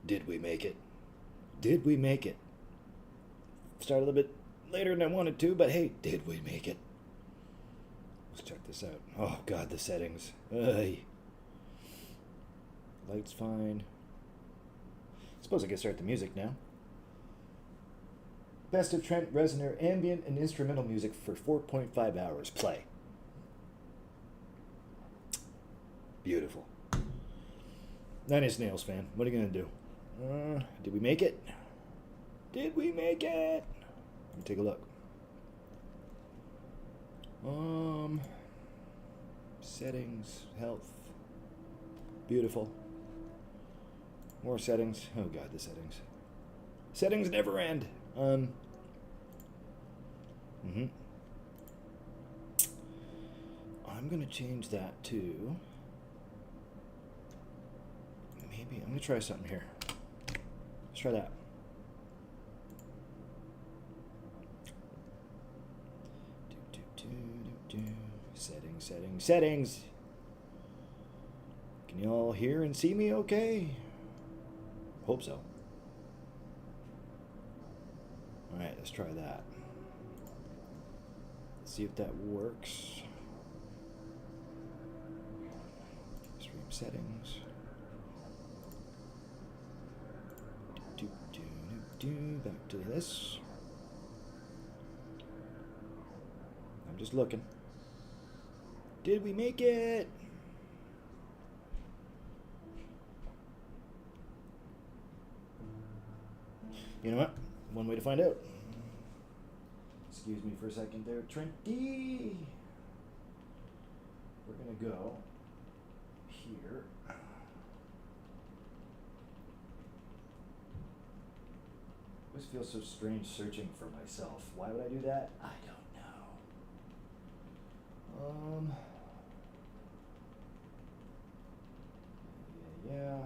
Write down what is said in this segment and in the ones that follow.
Did we make it? Did we make it? Started a little bit later than I wanted to, but hey, did we make it? Let's check this out. Oh god, the settings. Ay. Light's fine. Suppose I can start the music now. Best of Trent Reznor ambient and instrumental music for 4.5 hours. Play. Beautiful. Nine Inch Nails fan. What are you gonna do? Did we make it? Did we make it? Let me take a look. Settings, health. Beautiful. More settings. Oh god, the settings. Settings never end. I'm gonna change that to maybe I'm gonna try something here. Let's try that. Settings, settings, settings. Can you all hear and see me okay? Hope so. Alright, let's try that. Let's see if that works. Stream settings. Back to this. I'm just looking. Did we make it? You know what? One way to find out. Excuse me for a second there, Trenty. We're gonna go here. I always feel so strange searching for myself. Why would I do that? I don't know. Yeah.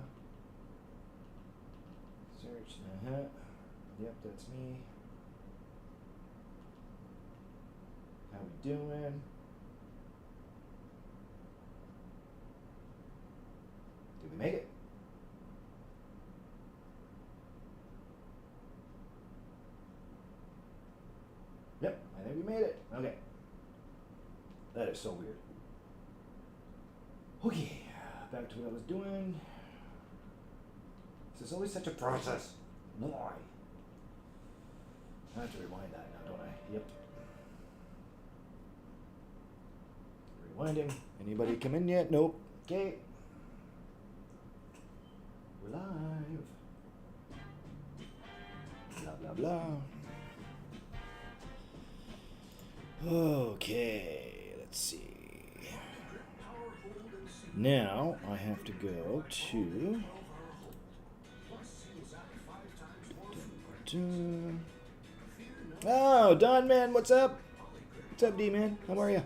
Search. Yep, that's me. How we doing? Did we make it? Yep, I think we made it. Okay. That is so weird. Okay, back to what I was doing. This is always such a process. Why? I have to rewind that now, don't I? Yep. Rewinding. Anybody come in yet? Nope. Okay. We're live. Blah, blah, blah. Okay, let's see. Now I have to go to... Oh, Don, man, what's up? What's up, D, man? How are you?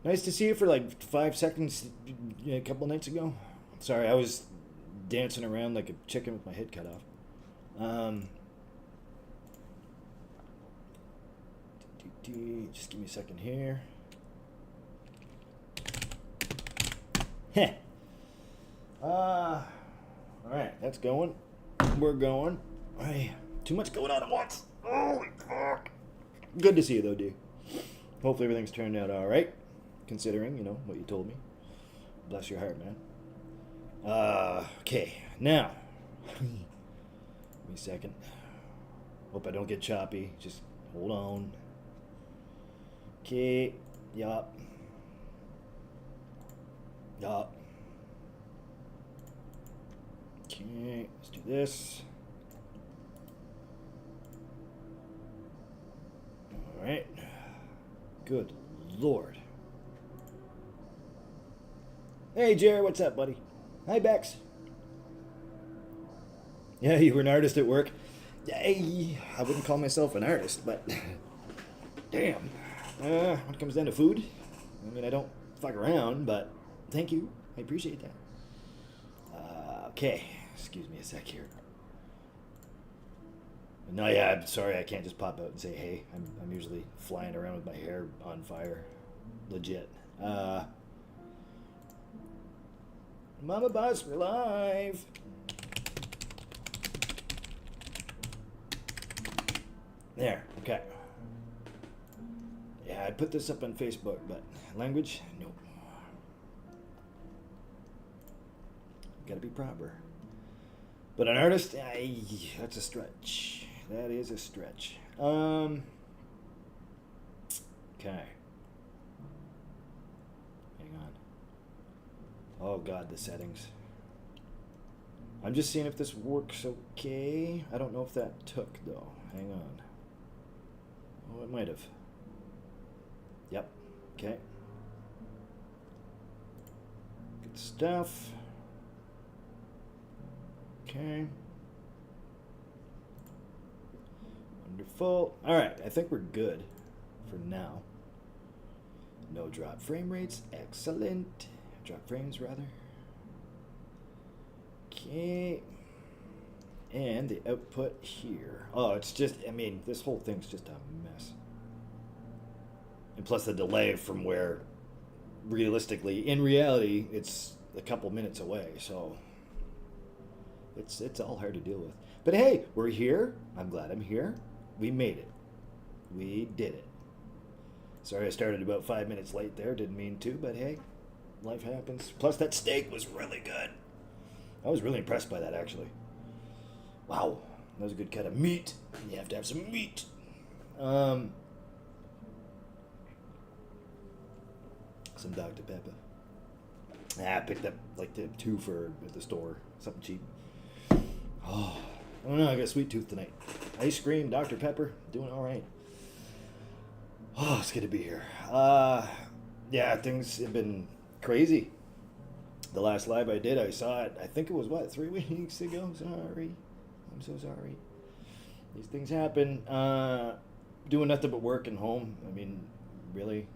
Nice to see you for like 5 seconds a couple nights ago. Sorry, I was dancing around like a chicken with my head cut off. Just give me a second here. Heh. Alright, that's going. We're going. Hey, too much going on at once. Holy fuck. Good to see you though, D. Hopefully everything's turned out alright. Considering, you know, what you told me. Bless your heart, man. Okay, now. Give me a second. Hope I don't get choppy. Just hold on. Okay, yup. Yup. Okay, let's do this. Alright. Good Lord. Hey, Jerry, what's up, buddy? Hi, Bex. Yeah, you were an artist at work. Hey, I wouldn't call myself an artist, but damn. When it comes down to food, I mean, I don't fuck around, but thank you. I appreciate that. Okay, excuse me a sec here. No, yeah, I'm sorry, I can't just pop out and say, hey, I'm usually flying around with my hair on fire. Legit. Mama Boss, we're live. There, okay. Yeah, I'd put this up on Facebook, but language? Nope. Gotta be proper. But an artist? That's a stretch. That is a stretch. Okay. Hang on. Oh god, the settings. I'm just seeing if this works okay. I don't know if that took, though. Hang on. Oh, it might have. Yep. Okay. Good stuff. Okay. Wonderful. Alright, I think we're good for now. No drop frame rates. Excellent. Drop frames, rather. Okay. And the output here. Oh, it's just, I mean, this whole thing's just a mess. And plus the delay from where, realistically, in reality, it's a couple minutes away, so it's all hard to deal with. But hey, we're here. I'm glad I'm here. We made it. We did it. Sorry I started about 5 minutes late there. Didn't mean to, but hey, life happens. Plus that steak was really good. I was really impressed by that, actually. Wow, that was a good cut of meat. You have to have some meat. Some Dr. Pepper. I picked up like the 2 for at the store. Something cheap. Oh, I don't know. I got a sweet tooth tonight. Ice cream, Dr. Pepper, doing all right. Oh, it's good to be here. Yeah, things have been crazy. The last live I did, I saw it. I think it was what, 3 weeks ago. Sorry, I'm so sorry. These things happen. Doing nothing but working home. I mean, really,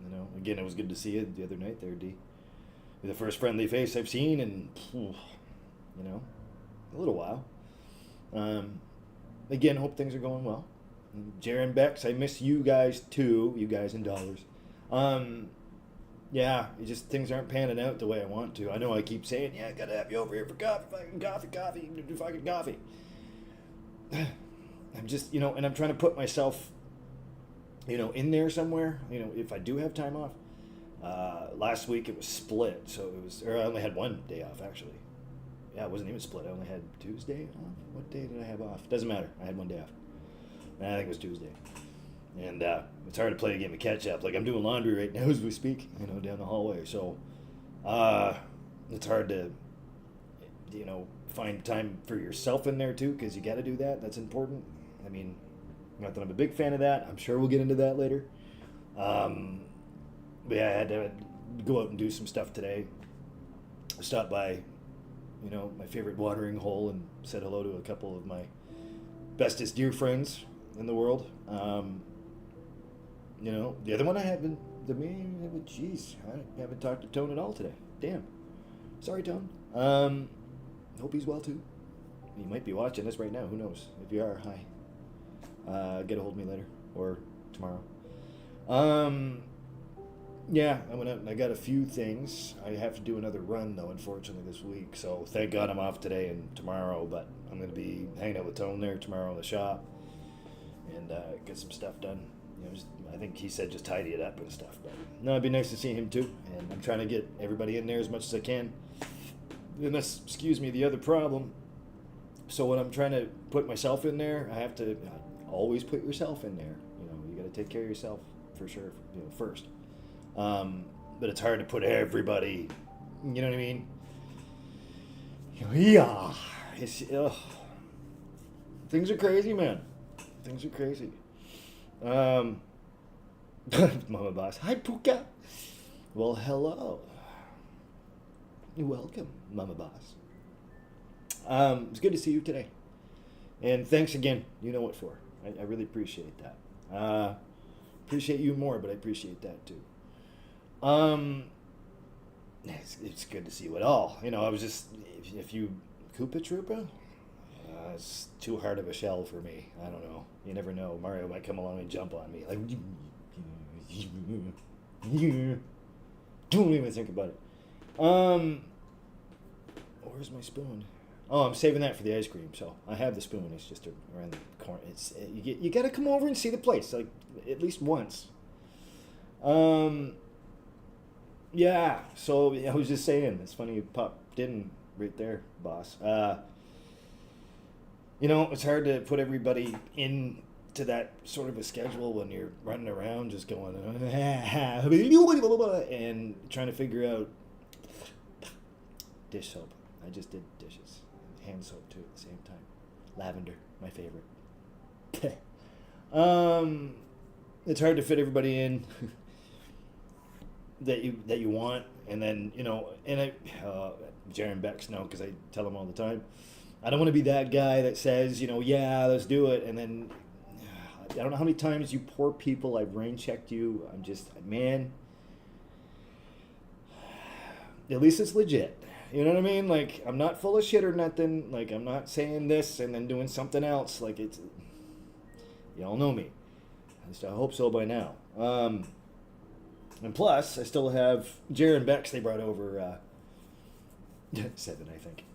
you know. Again, it was good to see you the other night there, D. You're the first friendly face I've seen in, you know, a little while. Again, hope things are going well. Jaren Bex, I miss you guys too. You guys in dollars. Yeah, it just things aren't panning out the way I want to. I know I keep saying, yeah, I gotta have you over here for coffee, fucking coffee. I'm just, you know, and I'm trying to put myself, you know, in there somewhere. You know, if I do have time off. Last week it was split, so it was, or I only had 1 day off actually. Yeah, it wasn't even split. I only had Tuesday off. What day did I have off? Doesn't matter. I had 1 day off. I think it was Tuesday. And it's hard to play a game of catch up. Like I'm doing laundry right now as we speak, you know, down the hallway. So it's hard to, you know, find time for yourself in there too, because you got to do that. That's important. I mean, not that I'm a big fan of that. I'm sure we'll get into that later. But yeah, I had to go out and do some stuff today. I stopped by, you know, my favorite watering hole and said hello to a couple of my bestest dear friends in the world. You know, the other one I haven't, jeez, I haven't talked to Tone at all today. Damn. Sorry, Tone. Hope he's well too. He might be watching this right now. Who knows? If you are, hi. Get a hold of me later or tomorrow. Yeah, I went out and I got a few things. I have to do another run though, unfortunately, this week. So thank God I'm off today and tomorrow. But I'm going to be hanging out with Tone there tomorrow in the shop and get some stuff done. You know, I think he said just tidy it up and stuff. But no, it'd be nice to see him too. And I'm trying to get everybody in there as much as I can. And that's, excuse me, the other problem. So when I'm trying to put myself in there, I have to always put yourself in there. You know, you got to take care of yourself for sure. You know, first. But it's hard to put everybody. You know what I mean? Yeah. It's, things are crazy, man. Things are crazy. Mama Boss. Hi, Puka. Well, hello. You're welcome, Mama Boss. It's good to see you today. And thanks again. You know what for. I really appreciate that. Appreciate you more, but I appreciate that too. It's good to see you at all. You know, I was just, if you Koopa Troopa, it's too hard of a shell for me. I don't know. You never know. Mario might come along and jump on me. Like, don't even think about it. Where's my spoon? Oh, I'm saving that for the ice cream. So I have the spoon. It's just around the corner. It's you got to come over and see the place like at least once. Yeah. So I was just saying, it's funny you popped in right there, boss. You know, it's hard to put everybody into that sort of a schedule when you're running around just going and trying to figure out dish soap. I just did dishes. Hand soap too at the same time. Lavender, my favorite. It's hard to fit everybody in that you want, and then Jaron Becks know because I tell him all the time. I don't want to be that guy that says, yeah, let's do it, and then I don't know how many times you poor people I've rain checked you. I'm just, man. At least it's legit. You know what I mean? Like, I'm not full of shit or nothing. Like, I'm not saying this and then doing something else. Like, it's... Y'all know me. At least I hope so by now. And plus, I still have Jaron Becks they brought over 7, I think.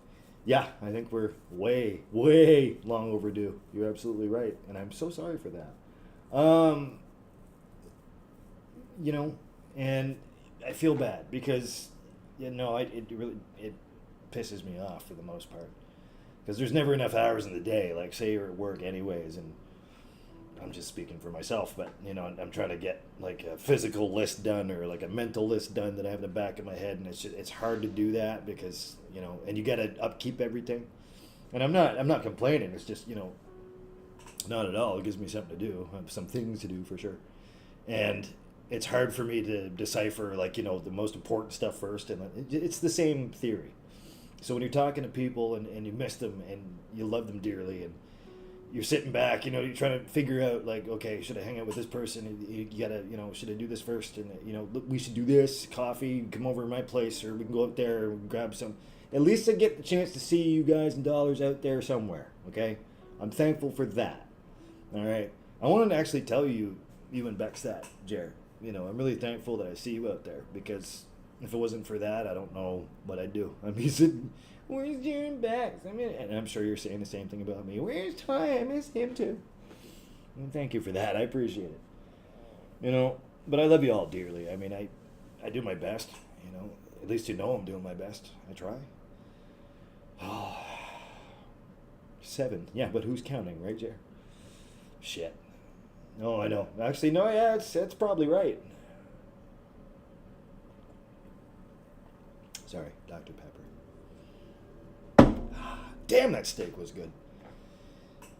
Yeah, I think we're way, way long overdue. You're absolutely right. And I'm so sorry for that. And I feel bad because... it pisses me off for the most part because there's never enough hours in the day. Like, say you're at work anyways, and I'm just speaking for myself, but I'm trying to get like a physical list done or like a mental list done that I have in the back of my head, and it's hard to do that because and you got to upkeep everything. And I'm not complaining. It's just not at all. It gives me something to do. I have some things to do for sure, and it's hard for me to decipher, like, the most important stuff first. And it's the same theory. So when you're talking to people and you miss them and you love them dearly and you're sitting back, you're trying to figure out, like, okay, should I hang out with this person? You gotta, should I do this first? And, look, we should do this, coffee, come over to my place, or we can go out there and grab some. At least I get the chance to see you guys and dollars out there somewhere, okay? I'm thankful for that, all right? I wanted to actually tell you and Bex that, Jared. I'm really thankful that I see you out there because if it wasn't for that, I don't know what I'd do. I'd be sitting, where's Jaron Becks? And I'm sure you're saying the same thing about me. Where's Ty? I miss him too. And thank you for that. I appreciate it. But I love you all dearly. I mean, I do my best. At least I'm doing my best. I try. Oh, 7. Yeah, but who's counting, right, Jer? Shit. No, I know. Actually, no, yeah, it's probably right. Sorry, Dr. Pepper. Damn, that steak was good.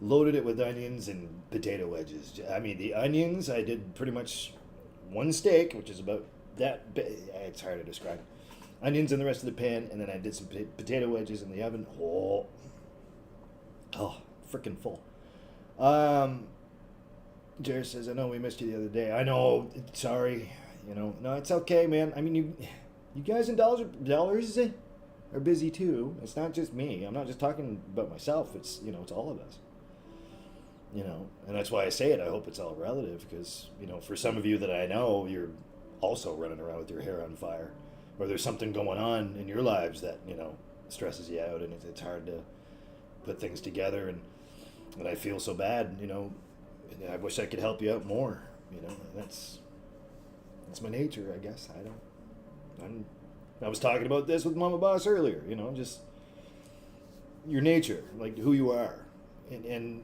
Loaded it with onions and potato wedges. I mean, the onions, I did pretty much one steak, which is about that big. It's hard to describe. Onions in the rest of the pan, and then I did some potato wedges in the oven. Oh, freaking full. Jared says, I know we missed you the other day. I know. Sorry. No, it's okay, man. I mean, you guys in dollars are busy too. It's not just me. I'm not just talking about myself. It's, it's all of us. And that's why I say it. I hope it's all relative because, for some of you that I know, you're also running around with your hair on fire or there's something going on in your lives that, stresses you out and it's hard to put things together. And I feel so bad, I wish I could help you out more. That's my nature, I guess. I was talking about this with Mama Boss earlier. Just your nature, like who you are, and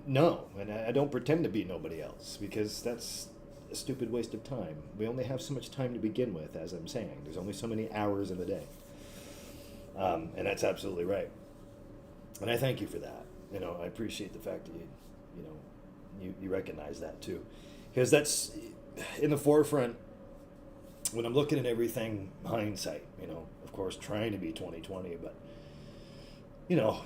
I don't pretend to be nobody else because that's a stupid waste of time. We only have so much time to begin with, as I'm saying. There's only so many hours in the day, and that's absolutely right. And I thank you for that. I appreciate the fact that you recognize that too, because that's in the forefront when I'm looking at everything. Hindsight, of course, trying to be 20/20, but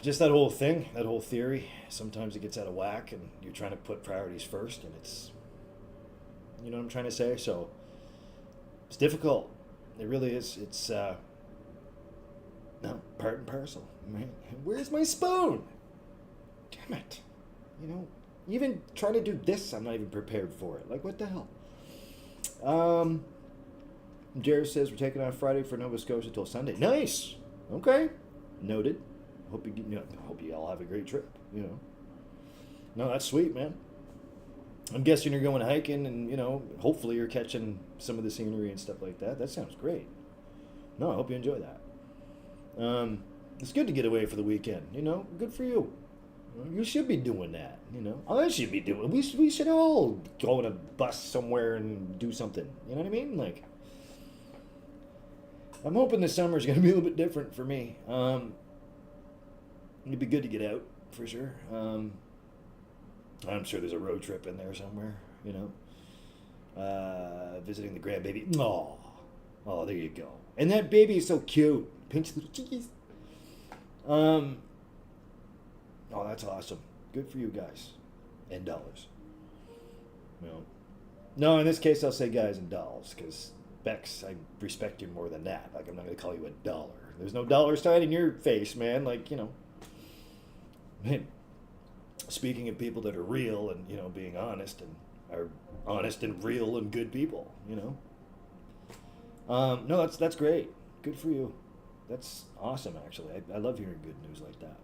just that whole thing, that whole theory. Sometimes it gets out of whack, and you're trying to put priorities first, and it's, what I'm trying to say. So it's difficult. It really is. It's no, part and parcel. Man, where's my spoon? Damn it! Even trying to do this, I'm not even prepared for it. Like, what the hell? Jared says we're taking on Friday for Nova Scotia till Sunday. Nice. Okay. Noted. hope you all have a great trip. No, that's sweet, man. I'm guessing you're going hiking, and hopefully you're catching some of the scenery and stuff like that. That sounds great. No, I hope you enjoy that. It's good to get away for the weekend. Good for you. You should be doing that. I should be doing. We should all go on a bus somewhere and do something. You know what I mean? Like, I'm hoping this summer's going to be a little bit different for me. It'd be good to get out for sure. I'm sure there's a road trip in there somewhere. Visiting the grandbaby. Oh, there you go. And that baby is so cute. Pinch little cheekies. Oh, that's awesome. Good for you guys. And dollars. No, in this case, I'll say guys and dolls, because Bex, I respect you more than that. Like, I'm not going to call you a dollar. There's no dollar sign in your face, man. Like, Man, speaking of people that are real and, being honest and are honest and real and good people, No, that's great. Good for you. That's awesome, actually. I love hearing good news like that.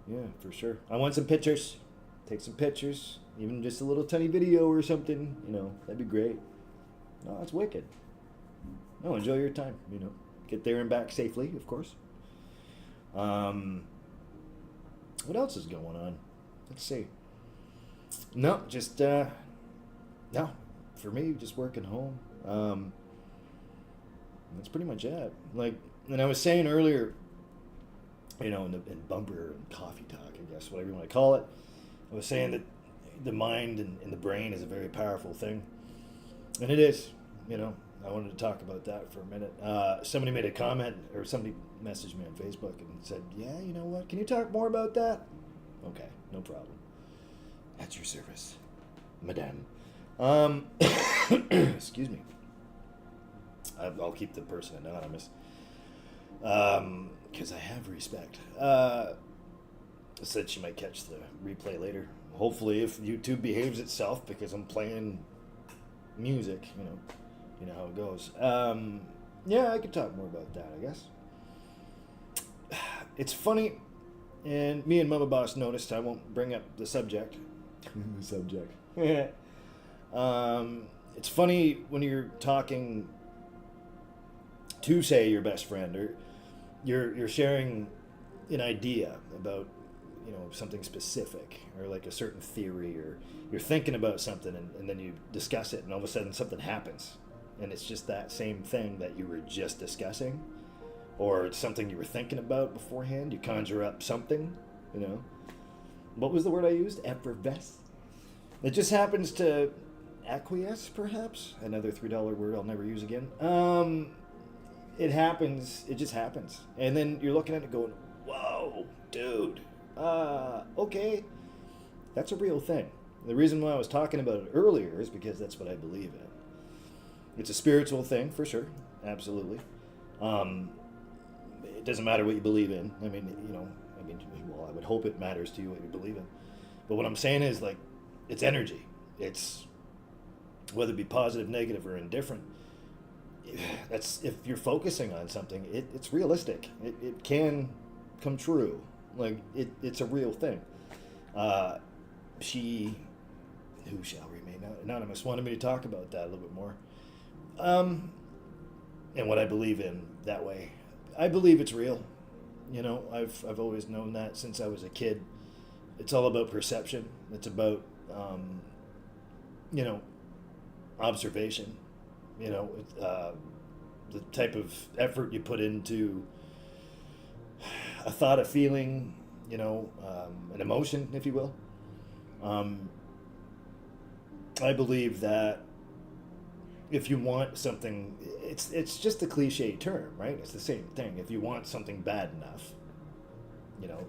Yeah, for sure. I want some pictures. Take some pictures. Even just a little tiny video or something, that'd be great. No, that's wicked. No, enjoy your time, Get there and back safely, of course. What else is going on? Let's see. No, just, no. For me, just working home. That's pretty much it. Like, and I was saying earlier, in bumper and coffee talk, I guess, whatever you want to call it, I was saying that the mind and the brain is a very powerful thing. And it is, I wanted to talk about that for a minute. Somebody made a comment, or somebody messaged me on Facebook and said, yeah, you know what, can you talk more about that? Okay, no problem. At your service, madame. Excuse me. I'll keep the person anonymous, because I have respect. Said she might catch the replay later. Hopefully, if YouTube behaves itself, because I'm playing music, you know how it goes. Yeah, I could talk more about that, I guess. It's funny, and me and Mama Boss noticed, I won't bring up the subject. The subject. It's funny when you're talking to, say, your best friend, or you're sharing an idea about something specific, or like a certain theory, or you're thinking about something, and then you discuss it, and all of a sudden something happens, and it's just that same thing that you were just discussing, or it's something you were thinking about beforehand. You conjure up something, what was the word I used? Effervesce. It just happens to acquiesce, perhaps, another $3 word I'll never use again. It happens. It just happens. And then you're looking at it going, whoa, dude. Okay. That's a real thing. The reason why I was talking about it earlier is because that's what I believe in. It's a spiritual thing, for sure. Absolutely. It doesn't matter what you believe in. Well, I would hope it matters to you what you believe in. But what I'm saying is, like, it's energy. It's, whether it be positive, negative, or indifferent, that's, if you're focusing on something, it's realistic. It can come true. Like, it's a real thing. She, who shall remain anonymous, wanted me to talk about that a little bit more. And what I believe in that way. I believe it's real. I've always known that since I was a kid. It's all about perception. It's about, observation. The type of effort you put into a thought, a feeling, an emotion, if you will. I believe that if you want something, it's just a cliche term, right? It's the same thing. If you want something bad enough,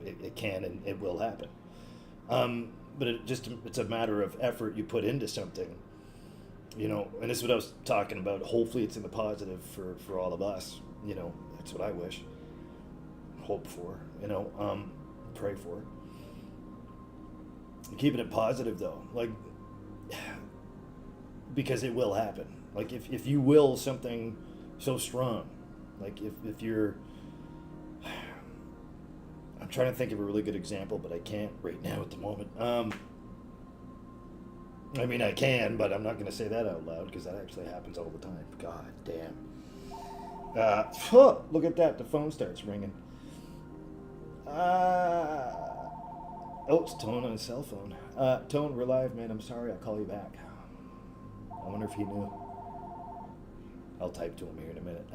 it can and it will happen. But it's a matter of effort you put into something, and this is what I was talking about. Hopefully it's in the positive for all of us. That's what I wish, hope for, pray for. Keeping it positive, though, like, because it will happen. Like, if you will something so strong, like if you're, trying to think of a really good example, but I can't right now at the moment. I mean, I can, but I'm not going to say that out loud because that actually happens all the time. God damn. Look at that. The phone starts ringing. Oh, it's Tone on his cell phone. Tone, we're live, man. I'm sorry. I'll call you back. I wonder if he knew. I'll type to him here in a minute.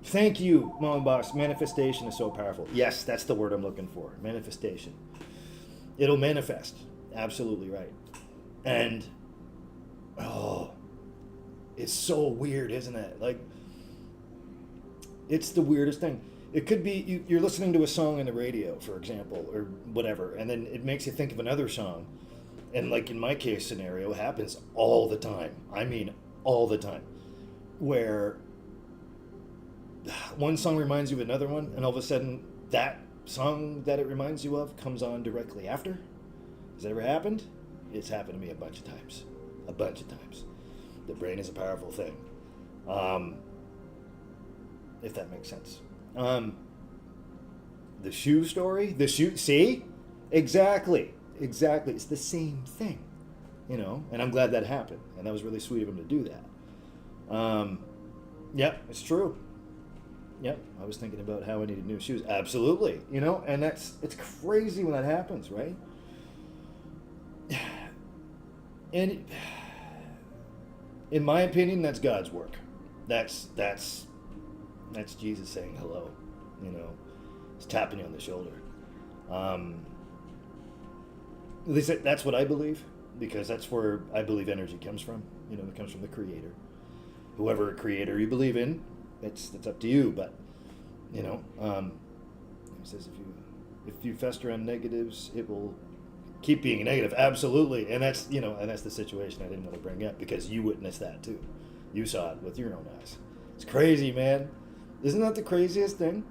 Thank you, Mom Boss. Manifestation is so powerful. Yes, that's the word I'm looking for. Manifestation. It'll manifest. Absolutely right. And, oh, it's so weird, isn't it? Like, it's the weirdest thing. It could be you're listening to a song on the radio, for example, or whatever, and then it makes you think of another song. And like in my case scenario, it happens all the time. I mean, all the time. Where one song reminds you of another one, and all of a sudden that song that it reminds you of comes on directly after. Has that ever happened? It's happened to me a bunch of times. A bunch of times. The brain is a powerful thing. If that makes sense. The shoe story? The shoe, see? Exactly. It's the same thing. You know, and I'm glad that happened. And that was really sweet of him to do that. Yeah, it's true. Yep, I was thinking about how I needed new shoes. Absolutely, you know, and it's crazy when that happens, right? And in my opinion, that's God's work. That's Jesus saying hello, you know. It's tapping you on the shoulder. At least that's what I believe, because that's where I believe energy comes from. You know, it comes from the Creator. Whoever creator you believe in, that's up to you. But you know, it says if you fester on negatives, it will keep being negative. Absolutely, and that's the situation I didn't want to bring up because you witnessed that too. You saw it with your own eyes. It's crazy, man. Isn't that the craziest thing?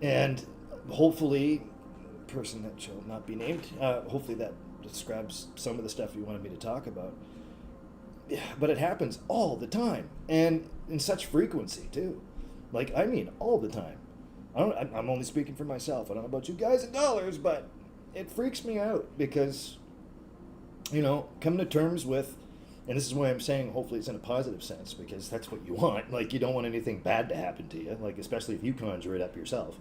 And hopefully, person that shall not be named. Hopefully that describes some of the stuff you wanted me to talk about. Yeah, but it happens all the time, and in such frequency too. Like, I mean, all the time. I'm only speaking for myself. I don't know about you guys in dollars, but it freaks me out because, you know, coming to terms with, and this is why I'm saying hopefully it's in a positive sense, because that's what you want. Like, you don't want anything bad to happen to you, like especially if you conjure it up yourself.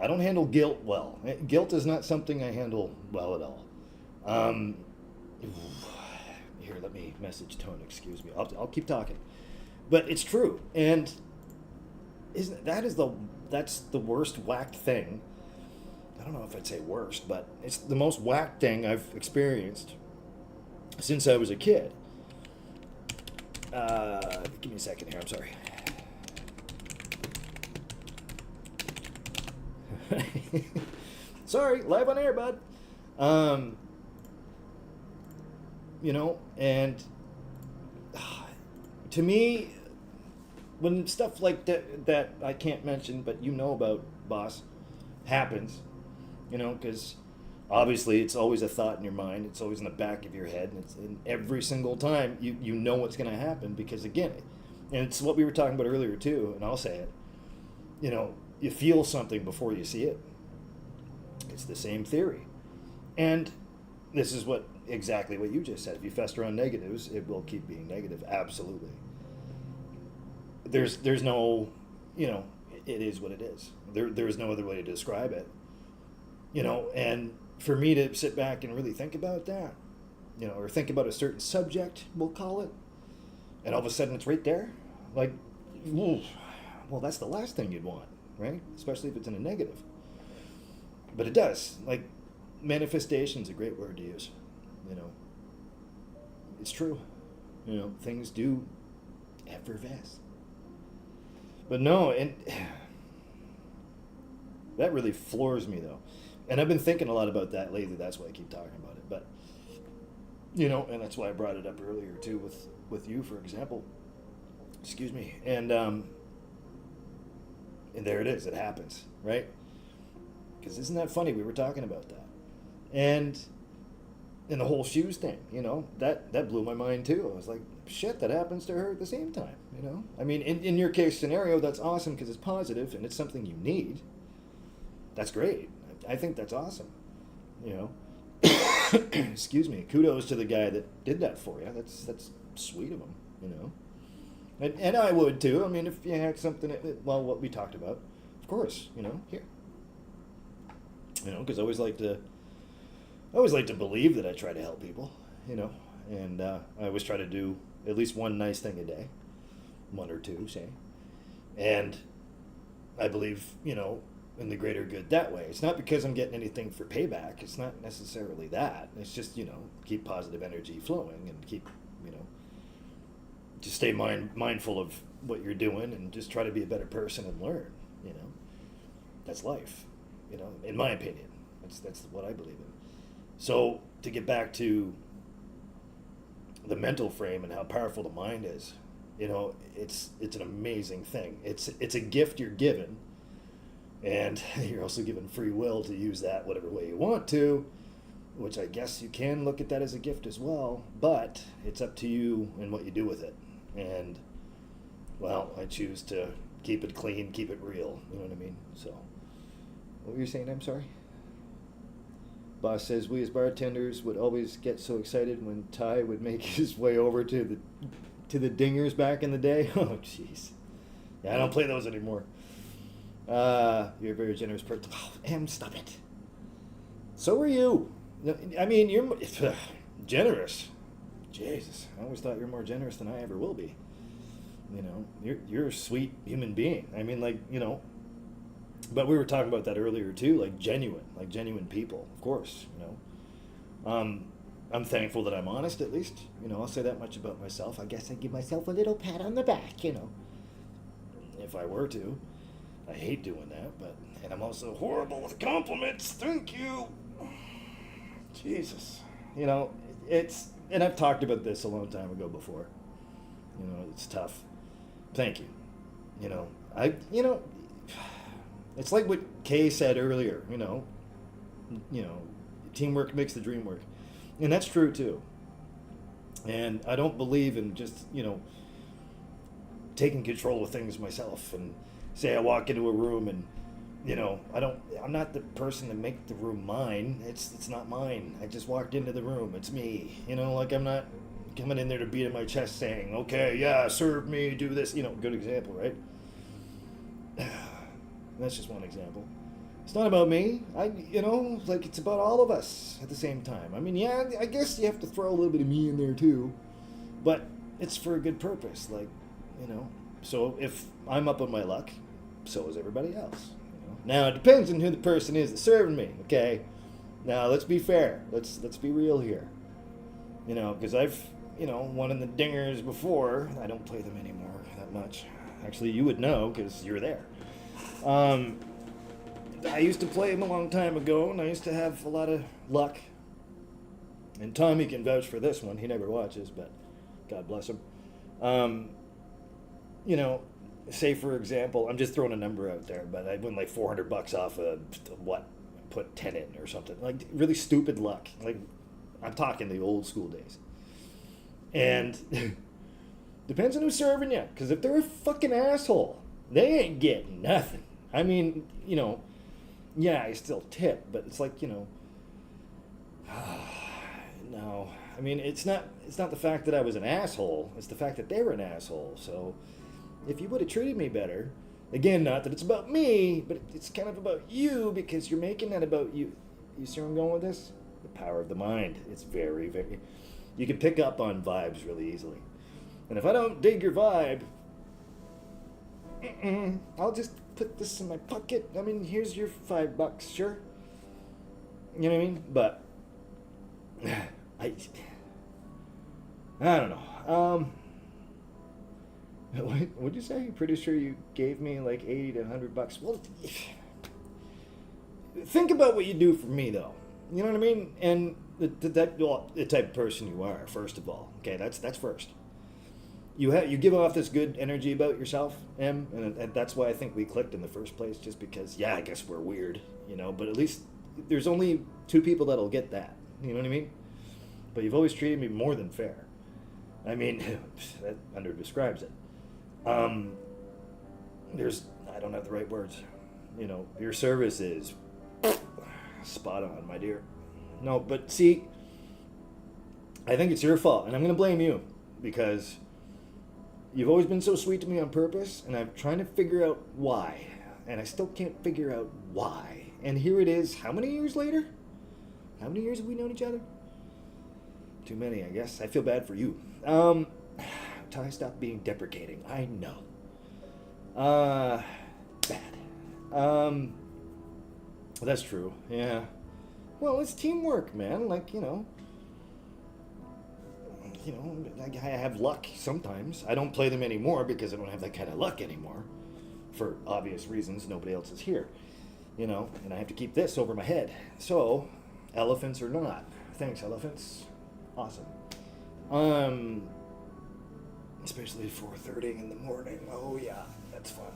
I don't handle guilt well. Guilt is not something I handle well at all. Here, let me message Tone. Excuse me. I'll keep talking, but it's true, and that's the worst whacked thing. I don't know if I'd say worst, but it's the most whacked thing I've experienced since I was a kid. Give me a second here. I'm sorry. Sorry, live on air, bud. You know, and to me, when stuff like that I can't mention, but you know about, boss, happens, you know, because obviously it's always a thought in your mind. It's always in the back of your head. And every single time you know what's going to happen because, again, and it's what we were talking about earlier too, and I'll say it, you know, you feel something before you see it. It's the same theory. And this is exactly what you just said. If you fester on negatives, it will keep being negative. Absolutely. There's no, you know, it is what it is. There's no other way to describe it. You know, and for me to sit back and really think about that, you know, or think about a certain subject, we'll call it, and all of a sudden it's right there, like, well, that's the last thing you'd want, right? Especially if it's in a negative. But it does. Like, manifestation's a great word to use. You know, it's true. You know, things do effervesce. But no, and that really floors me though. And I've been thinking a lot about that lately. That's why I keep talking about it. But, you know, and that's why I brought it up earlier too with you, for example. Excuse me. And there it is. It happens, right? Because isn't that funny? We were talking about that. And the whole shoes thing, you know, that blew my mind too. I was like, shit, that happens to her at the same time, you know? I mean, in your case scenario, that's awesome because it's positive and it's something you need. that's great. I think that's awesome. You know, excuse me. Kudos to the guy that did that for you. That's sweet of him. You know, and I would too. I mean, if you had something, well, what we talked about, of course. You know, here. You know, because I always like to believe that I try to help people. You know, and I always try to do at least one nice thing a day, one or two, say, and I believe, you know, in the greater good that way. It's not because I'm getting anything for payback. It's not necessarily that. It's just, you know, keep positive energy flowing and keep, you know, just stay mindful of what you're doing and just try to be a better person and learn, you know. That's life, you know, in my opinion. That's what I believe in. So to get back to the mental frame and how powerful the mind is, you know, it's an amazing thing. It's a gift you're given, and you're also given free will to use that whatever way you want to, which I guess you can look at that as a gift as well, but it's up to you and what you do with it. And, well, I choose to keep it clean, keep it real, you know what I mean? So, what were you saying? I'm sorry? Boss says we as bartenders would always get so excited when Ty would make his way over to the dingers back in the day. Oh, jeez. Yeah, I don't play those anymore. You're a very generous person. Oh, Em, stop it. So are you. I mean, you're generous. Jesus, I always thought you're more generous than I ever will be. You know, you're a sweet human being. I mean, like, you know, but we were talking about that earlier too, like genuine people, of course, you know. I'm thankful that I'm honest, at least. You know, I'll say that much about myself. I guess I give myself a little pat on the back, you know, if I were to. I hate doing that, and I'm also horrible with compliments. Thank you. Jesus. You know, and I've talked about this a long time ago before. You know, it's tough. Thank you. You know, it's like what Kay said earlier, you know, teamwork makes the dream work. And that's true too. And I don't believe in just, you know, taking control of things myself and say I walk into a room and, you know, I'm not the person to make the room mine. It's not mine. I just walked into the room. It's me. You know, like I'm not coming in there to beat on my chest saying, okay, yeah, serve me, do this, you know, good example, right? That's just one example. It's not about me. You know, like it's about all of us at the same time. I mean, yeah, I guess you have to throw a little bit of me in there too, but it's for a good purpose. Like, you know, so if I'm up on my luck, so is everybody else. You know? Now it depends on who the person is that's serving me. Okay, now let's be fair. Let's be real here. You know, because I've, you know, won in the dingers before. I don't play them anymore that much. Actually, you would know because you're there. I used to play them a long time ago, and I used to have a lot of luck. And Tommy can vouch for this one. He never watches, but God bless him. You know, say for example, I'm just throwing a number out there, but I won like $400 off of what? Put 10 in or something. Like really stupid luck. Like I'm talking the old school days. And depends on who's serving you, because if they're a fucking asshole, they ain't getting nothing. I mean, you know, yeah, I still tip, but it's like, you know, no. I mean, it's not the fact that I was an asshole. It's the fact that they were an asshole. So if you would have treated me better, again, not that it's about me, but it's kind of about you, because you're making that about you. You see where I'm going with this? The power of the mind. It's very, very... You can pick up on vibes really easily. And if I don't dig your vibe, I'll just put this in my pocket. I mean, here's your $5, sure. You know what I mean? But I don't know. What'd you say? Pretty sure you gave me like $80 to $100. Well, think about what you do for me, though. You know what I mean? And the type of person you are, first of all. Okay, that's first. You give off this good energy about yourself, Em, and that's why I think we clicked in the first place. Just because, yeah, I guess we're weird, you know. But at least there's only 2 people that'll get that. You know what I mean? But you've always treated me more than fair. I mean, that under describes it. I don't have the right words. You know, your service is Spot on, my dear. No, but see, I think it's your fault, and I'm going to blame you because you've always been so sweet to me on purpose, and I'm trying to figure out why, and I still can't figure out why. And here it is, how many years later? How many years have we known each other? Too many, I guess. I feel bad for you. Ty, stop being deprecating. I know. Bad. That's true, yeah. Well, it's teamwork, man. Like, I have luck sometimes. I don't play them anymore because I don't have that kind of luck anymore. For obvious reasons, nobody else is here. And I have to keep this over my head. So, elephants or not. Thanks, elephants. Awesome. Especially at 4:30 in the morning. Oh, yeah, that's fun.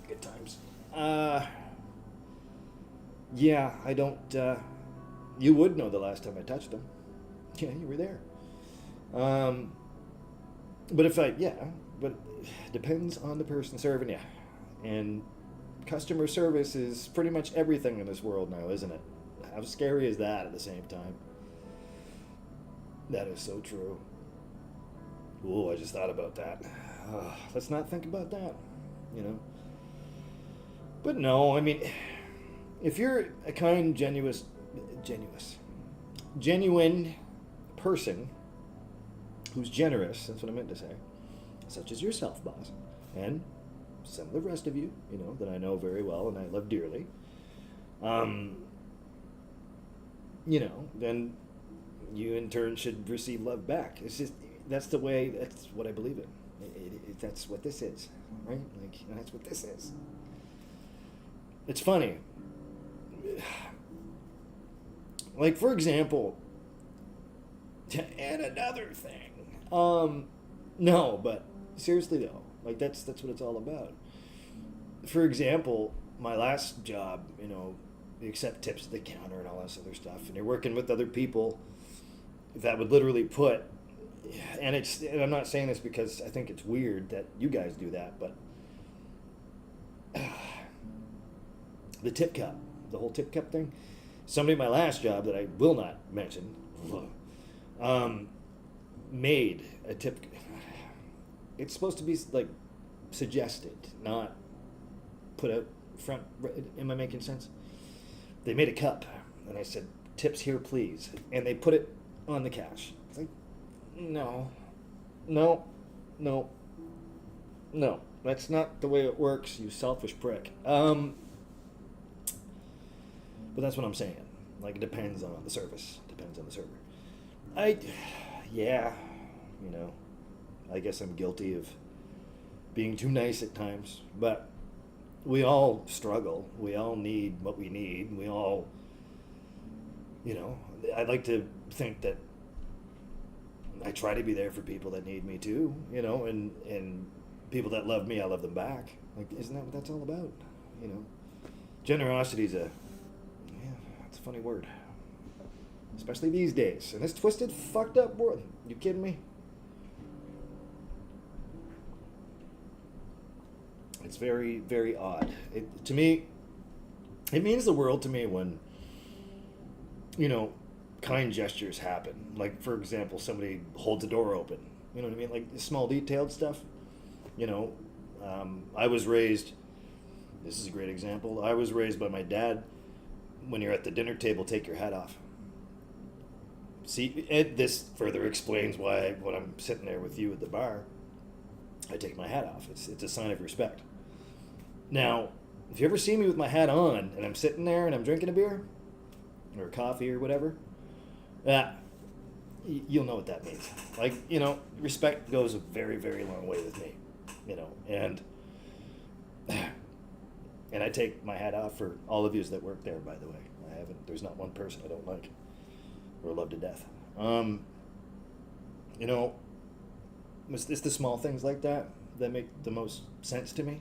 Good times. Yeah, I don't, you would know the last time I touched them. Yeah, you were there. But it depends on the person serving you. And customer service is pretty much everything in this world now, isn't it? How scary is that at the same time? That is so true. Ooh, I just thought about that. Let's not think about that, But no, I mean, if you're a kind, genuine person who's generous, that's what I meant to say, such as yourself, boss, and some of the rest of you, that I know very well and I love dearly, then you in turn should receive love back. It's just, that's what I believe in. That's what this is, right? Like, that's what this is. It's funny. Like, for example, and another thing. No, but seriously though, like that's what it's all about. For example, my last job, you accept tips at the counter and all this other stuff, and you're working with other people that would literally put, and I'm not saying this because I think it's weird that you guys do that, but the tip cup, the whole tip cup thing. Somebody at my last job that I will not mention, made a tip. It's supposed to be like suggested, not put out front. Am I making sense? They made a cup, and I said, "Tips here, please," and they put it on the cash. It's like, no, that's not the way it works, you selfish prick. But that's what I'm saying. Like, it depends on the service. Depends on the server. I guess I'm guilty of being too nice at times. But we all struggle. We all need what we need. We all, I'd like to think that I try to be there for people that need me too, and people that love me, I love them back. Like, isn't that what that's all about? Generosity is it's a funny word, especially these days in this twisted, fucked up world. You kidding me? It's very, very odd. To me, it means the world to me when, kind gestures happen. Like, for example, somebody holds a door open. You know what I mean? Like, small detailed stuff. I was raised, this is a great example, I was raised by my dad, when you're at the dinner table, take your hat off. See, this further explains why when I'm sitting there with you at the bar, I take my hat off. It's a sign of respect. Now, if you ever see me with my hat on and I'm sitting there and I'm drinking a beer or coffee or whatever, you'll know what that means. Like, respect goes a very, very long way with me, and I take my hat off for all of yous that work there, by the way. There's not one person I don't like or love to death. It's the small things like that make the most sense to me,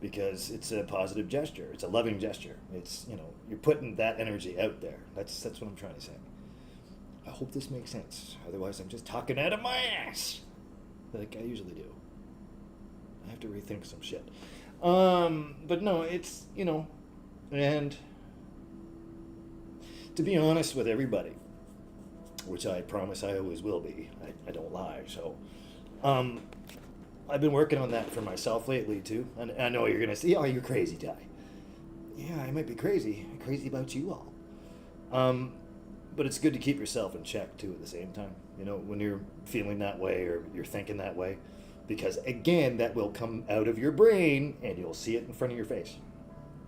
because it's a positive gesture. It's a loving gesture. It's, you're putting that energy out there. That's what I'm trying to say. I hope this makes sense. Otherwise, I'm just talking out of my ass, like I usually do. I have to rethink some shit. But no, it's, and to be honest with everybody, which I promise I always will be. I don't lie. So, I've been working on that for myself lately too. And I know you're gonna say, "Oh, you're crazy, Ty." Yeah, I might be crazy about you all. But it's good to keep yourself in check too at the same time. You know, when you're feeling that way or you're thinking that way, because again, that will come out of your brain and you'll see it in front of your face.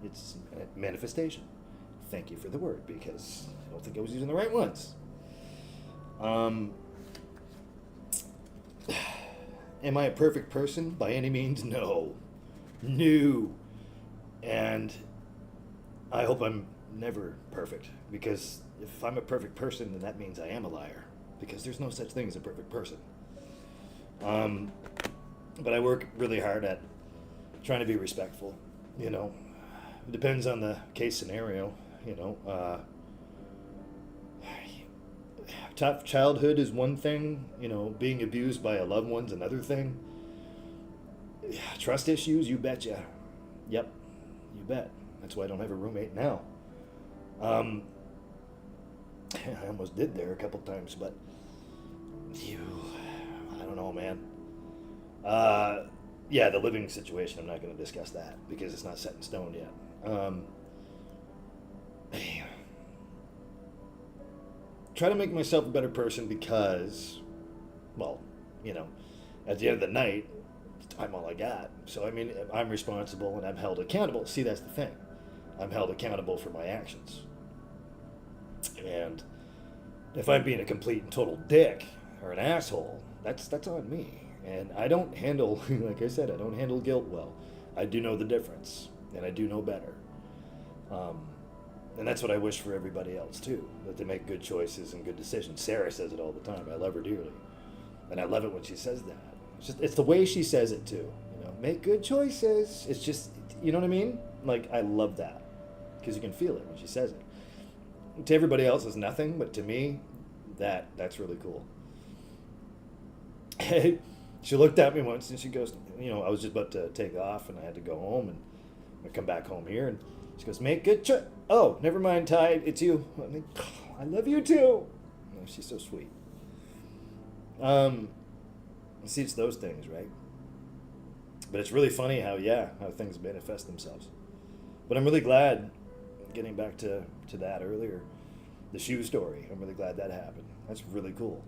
It's a manifestation. Thank you for the word, because I don't think I was using the right ones. Am I a perfect person? By any means, no. No. And I hope I'm never perfect, because if I'm a perfect person, then that means I am a liar, because there's no such thing as a perfect person. But I work really hard at trying to be respectful, you know. It depends on the case scenario, you know. Tough childhood is one thing, you know, being abused by a loved one's another thing. Trust issues, you betcha. Yep, you bet. That's why I don't have a roommate now. I almost did there a couple times, but I don't know, man. Yeah, the living situation, I'm not going to discuss that because it's not set in stone yet. Try to make myself a better person because, well, you know, at the end of the night, I'm all I got. So, I mean, I'm responsible and I'm held accountable. See, that's the thing. I'm held accountable for my actions. And if I'm being a complete and total dick or an asshole, that's on me. And I don't handle, like I said, I don't handle guilt well. I do know the difference, and I do know better. And that's what I wish for everybody else too, that they make good choices and good decisions. Sarah says it all the time. I love her dearly, and I love it when she says that. It's the way she says it too. You know, make good choices. It's just, you know what I mean? Like, I love that because you can feel it when she says it. To everybody else, it's nothing, but to me, that's really cool. She looked at me once and she goes, you know, I was just about to take off and I had to go home, and I come back home here and she goes, make good choice. Oh, never mind, Ty, it's you. I'm like, I love you too. Oh, she's so sweet. See, it's those things, right? But it's really funny how things manifest themselves. But I'm really glad, getting back to that earlier, the shoe story. I'm really glad that happened. That's really cool.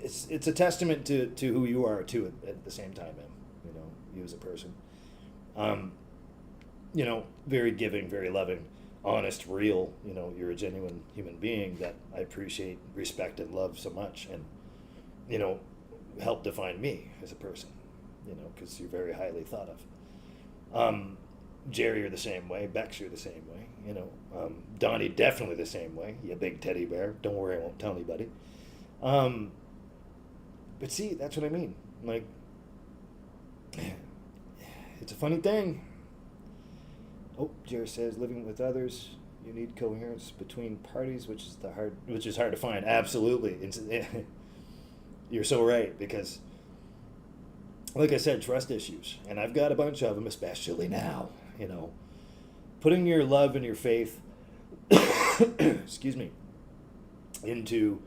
It's a testament to who you are too at the same time, man. You know, you as a person. You know, very giving, very loving, honest, real. You know, you're a genuine human being that I appreciate, respect, and love so much, and you know, help define me as a person. You know, because you're very highly thought of. Jerry, you're the same way. Bex, you're the same way. You know, Donnie, definitely the same way. You big teddy bear. Don't worry, I won't tell anybody. But see, that's what I mean. Like, it's a funny thing. Oh, Jerry says, living with others, you need coherence between parties, which is hard to find. Absolutely, you're so right, because, like I said, trust issues, and I've got a bunch of them, especially now. You know, putting your love and your faith, excuse me, into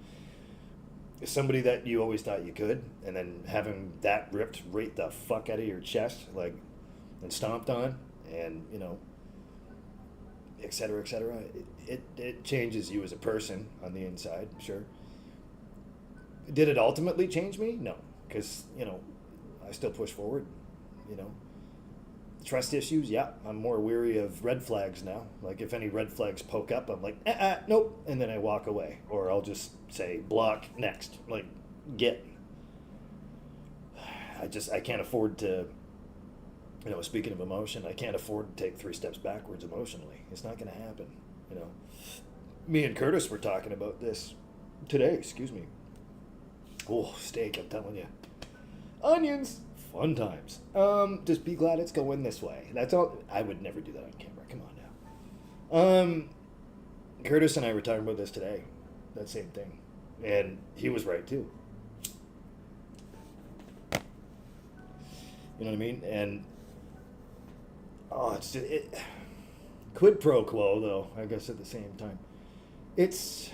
somebody that you always thought you could, and then having that ripped right the fuck out of your chest, like, and stomped on, and you know, et cetera, it changes you as a person on the inside, sure. Did it ultimately change me? No, because, you know, I still push forward, you know. Trust issues, yeah, I'm more weary of red flags now. Like, if any red flags poke up, I'm like, nope, and then I walk away. Or I'll just say, block, next. Like, get. I can't afford to, you know, speaking of emotion, I can't afford to take 3 steps backwards emotionally. It's not going to happen, you know. Me and Curtis were talking about this today, excuse me. Oh, steak, I'm telling you. Onions, fun times. Just be glad it's going this way. That's all. I would never do that on camera. Come on now. Curtis and I were talking about this today. That same thing. And he was right too. You know what I mean? And Quid pro quo, though, I guess at the same time. It's.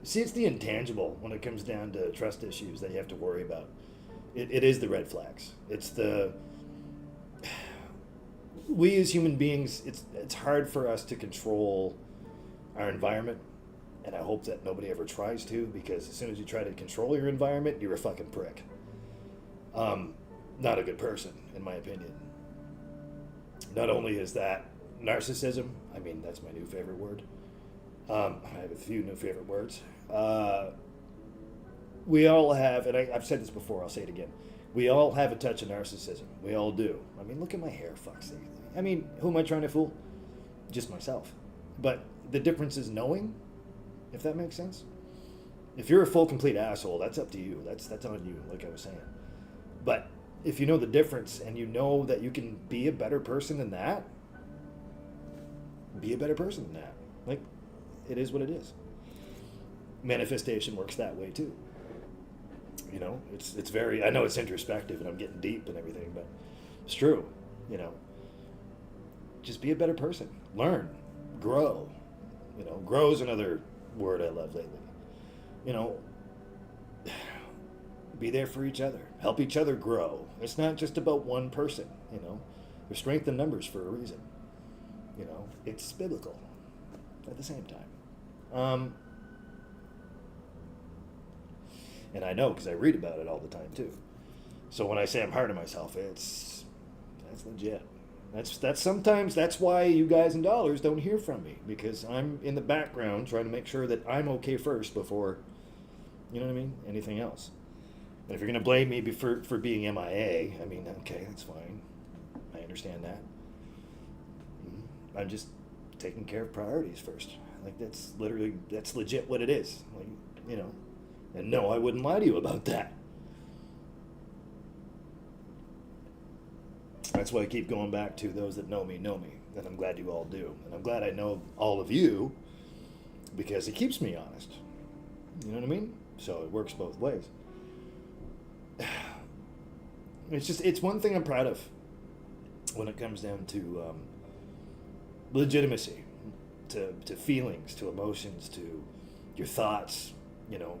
See, it's the intangible when it comes down to trust issues that you have to worry about. It is the red flags. It's the. We as human beings, it's hard for us to control our environment, and I hope that nobody ever tries to, because as soon as you try to control your environment, you're a fucking prick. Not a good person, in my opinion. Not only is that narcissism, I mean, that's my new favorite word. I have a few new favorite words. We all have, and I've said this before, I'll say it again. We all have a touch of narcissism. We all do. I mean, look at my hair, fuck's sake. I mean, who am I trying to fool? Just myself. But the difference is knowing, if that makes sense. If you're a full, complete asshole, that's up to you. That's on you, like I was saying. But if you know the difference and you know that you can be a better person than that, be a better person than that. Like, it is what it is. Manifestation works that way too. You know, it's very, I know it's introspective and I'm getting deep and everything, but it's true. You know, just be a better person. Learn. Grow. You know, grow is another word I love lately. You know, be there for each other. Help each other grow. It's not just about one person, you know. There's strength in numbers for a reason. You know, it's biblical at the same time. And I know because I read about it all the time too. So when I say I'm hard on myself, that's legit. That's sometimes that's why you guys in dollars don't hear from me, because I'm in the background trying to make sure that I'm okay first before, you know what I mean, anything else. And if you're gonna blame me for being MIA, I mean, okay, that's fine. I understand that. I'm just taking care of priorities first. Like that's legit what it is. Like, you know. And no, I wouldn't lie to you about that. That's why I keep going back to those that know me, and I'm glad you all do. And I'm glad I know all of you, because it keeps me honest. You know what I mean? So it works both ways. It's one thing I'm proud of when it comes down to legitimacy, to feelings, to emotions, to your thoughts, you know,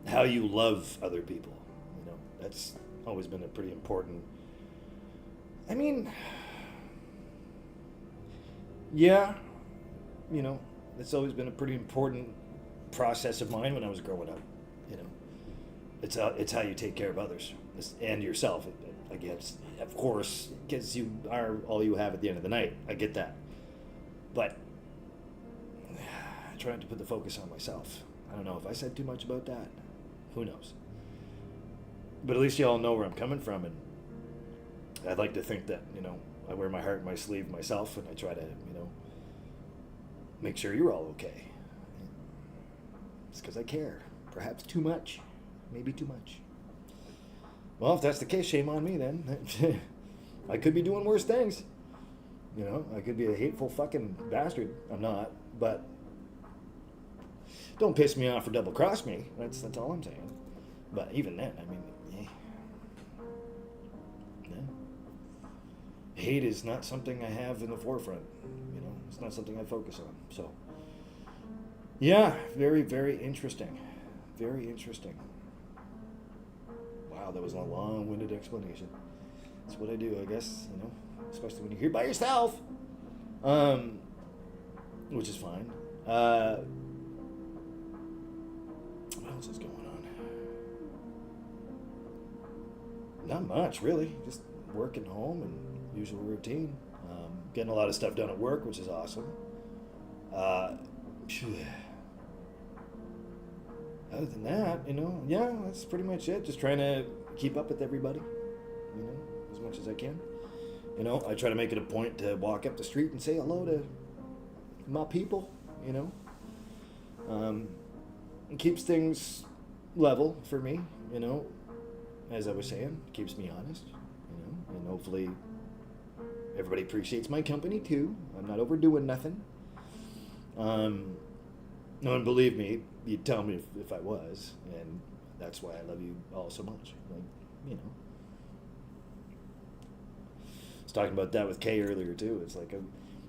how you love other people. You know, that's always been a pretty important. I mean, yeah, you know, it's always been a pretty important process of mine when I was growing up. You know, it's how you take care of others and yourself. I guess, of course, because you are all you have at the end of the night. I get that, but I try not to put the focus on myself. I don't know if I said too much about that. Who knows? But at least you all know where I'm coming from, and I'd like to think that, you know, I wear my heart in my sleeve myself, and I try to, you know, make sure you're all okay. It's because I care. Perhaps too much. Maybe too much. Well, if that's the case, shame on me then. I could be doing worse things. You know, I could be a hateful fucking bastard. I'm not, but don't piss me off or double cross me. That's all I'm saying. But even then, I mean, hate is not something I have in the forefront. You know, it's not something I focus on. So, yeah, very, very interesting. Very interesting. Wow, that was a long-winded explanation. That's what I do, I guess, you know, especially when you're here by yourself. Which is fine. What else is going on? Not much, really. Just working home and usual routine. Getting a lot of stuff done at work, which is awesome. Other than that, you know, yeah, that's pretty much it. Just trying to keep up with everybody, you know, as much as I can. You know, I try to make it a point to walk up the street and say hello to my people, you know. It keeps things level for me, you know, as I was saying, keeps me honest, you know, and hopefully everybody appreciates my company too. I'm not overdoing nothing. No, and believe me, you'd tell me if I was, and that's why I love you all so much. Like, you know. was talking about that with Kay earlier too. It's like,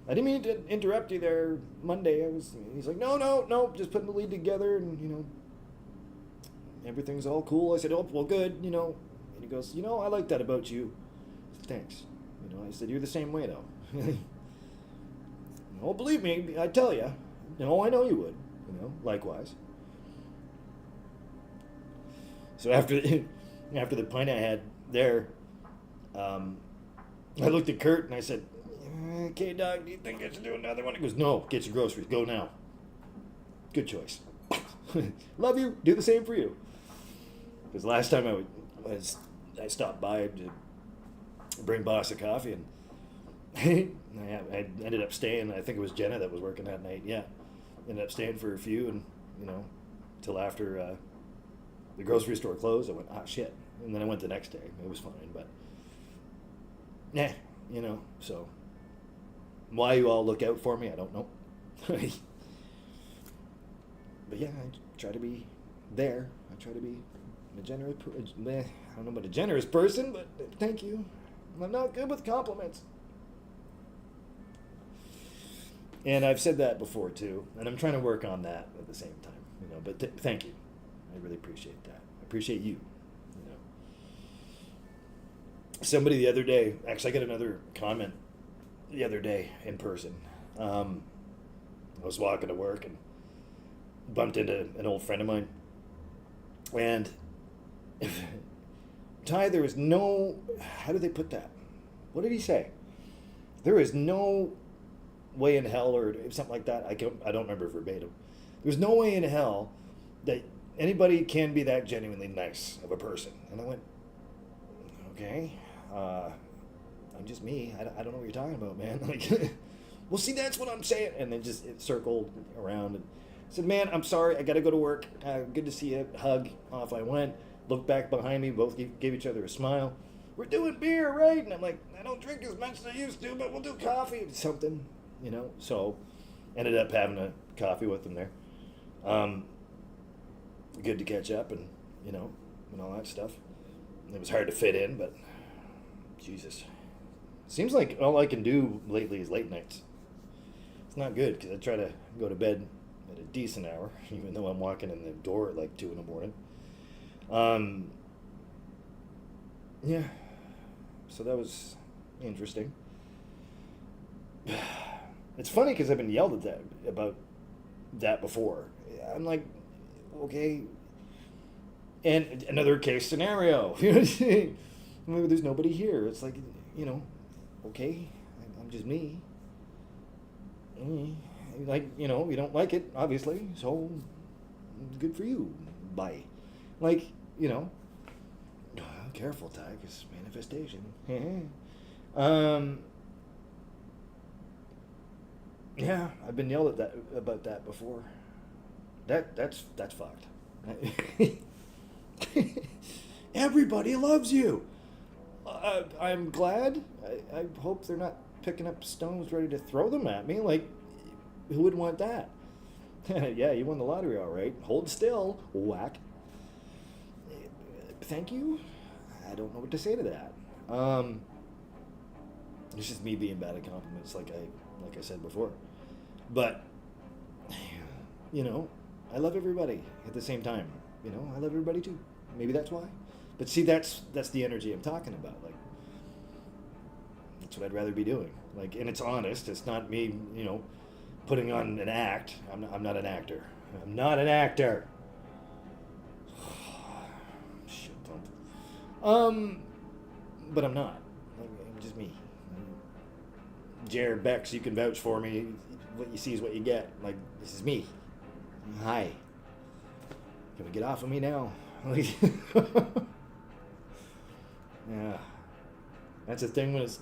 I didn't mean to interrupt you there Monday. He's like, no, just putting the lead together and, everything's all cool. I said, oh, well, good, And he goes, I like that about you. I said, thanks. I said, you're the same way though. Oh, believe me, I tell you. No, I know you would. Likewise. So after the pint I had there, I looked at Kurt and I said, okay, Doc, do you think I should do another one? He goes, no, get your groceries. Go now. Good choice. Love you. Do the same for you. Because last time I stopped by to bring Boss a coffee, and I ended up staying. I think it was Jenna that was working that night. Yeah. Ended up staying for a few, and, till after the grocery store closed. I went, shit. And then I went the next day. It was fine, but yeah, so why you all look out for me, I don't know. But yeah, I try to be there. I try to be a generous, I don't know about a generous person, but thank you. I'm not good with compliments. And I've said that before too, and I'm trying to work on that at the same time, but thank you. I really appreciate that. I appreciate you. Somebody the other day, actually I got another comment the other day in person. I was walking to work and bumped into an old friend of mine. And Ty, there was no, how did they put that? What did he say? There is no way in hell, or something like that. I don't remember verbatim. There's no way in hell that anybody can be that genuinely nice of a person. And I went, okay. I'm just me. I don't know what you're talking about, man. Like, well, see, that's what I'm saying. And then it circled around and said, man, I'm sorry. I got to go to work. Good to see you. Hug. Off I went. Looked back behind me. Both gave each other a smile. We're doing beer, right? And I'm like, I don't drink as much as I used to, but we'll do coffee or something, So ended up having a coffee with them there. Good to catch up and, and all that stuff. It was hard to fit in, but Jesus. Seems like all I can do lately is late nights. It's not good because I try to go to bed at a decent hour, even though I'm walking in the door at like 2 in the morning. Yeah. So that was interesting. It's funny because I've been yelled at about that before. I'm like, okay. And another case scenario. Maybe there's nobody here. It's like, okay, I'm just me. Like, you don't like it, obviously, so good for you. Bye. Like, careful, Ty, because manifestation. Yeah, I've been yelled at about that before. That's fucked. Everybody loves you. I'm glad. I hope they're not picking up stones ready to throw them at me. Like, who would want that? Yeah, you won the lottery, all right. Hold still. Whack. Thank you. I don't know what to say to that. It's just me being bad at compliments, like I said before. But I love everybody at the same time. I love everybody too. Maybe that's why. But see, that's the energy I'm talking about. Like, that's what I'd rather be doing. Like, and it's honest. It's not me, putting on an act. I'm not an actor. I'm not an actor. Shit, don't. But I'm not. I'm just me. Jared Bex, you can vouch for me. What you see is what you get. Like, this is me. Hi. Can we get off of me now? Like, yeah. That's the thing when it's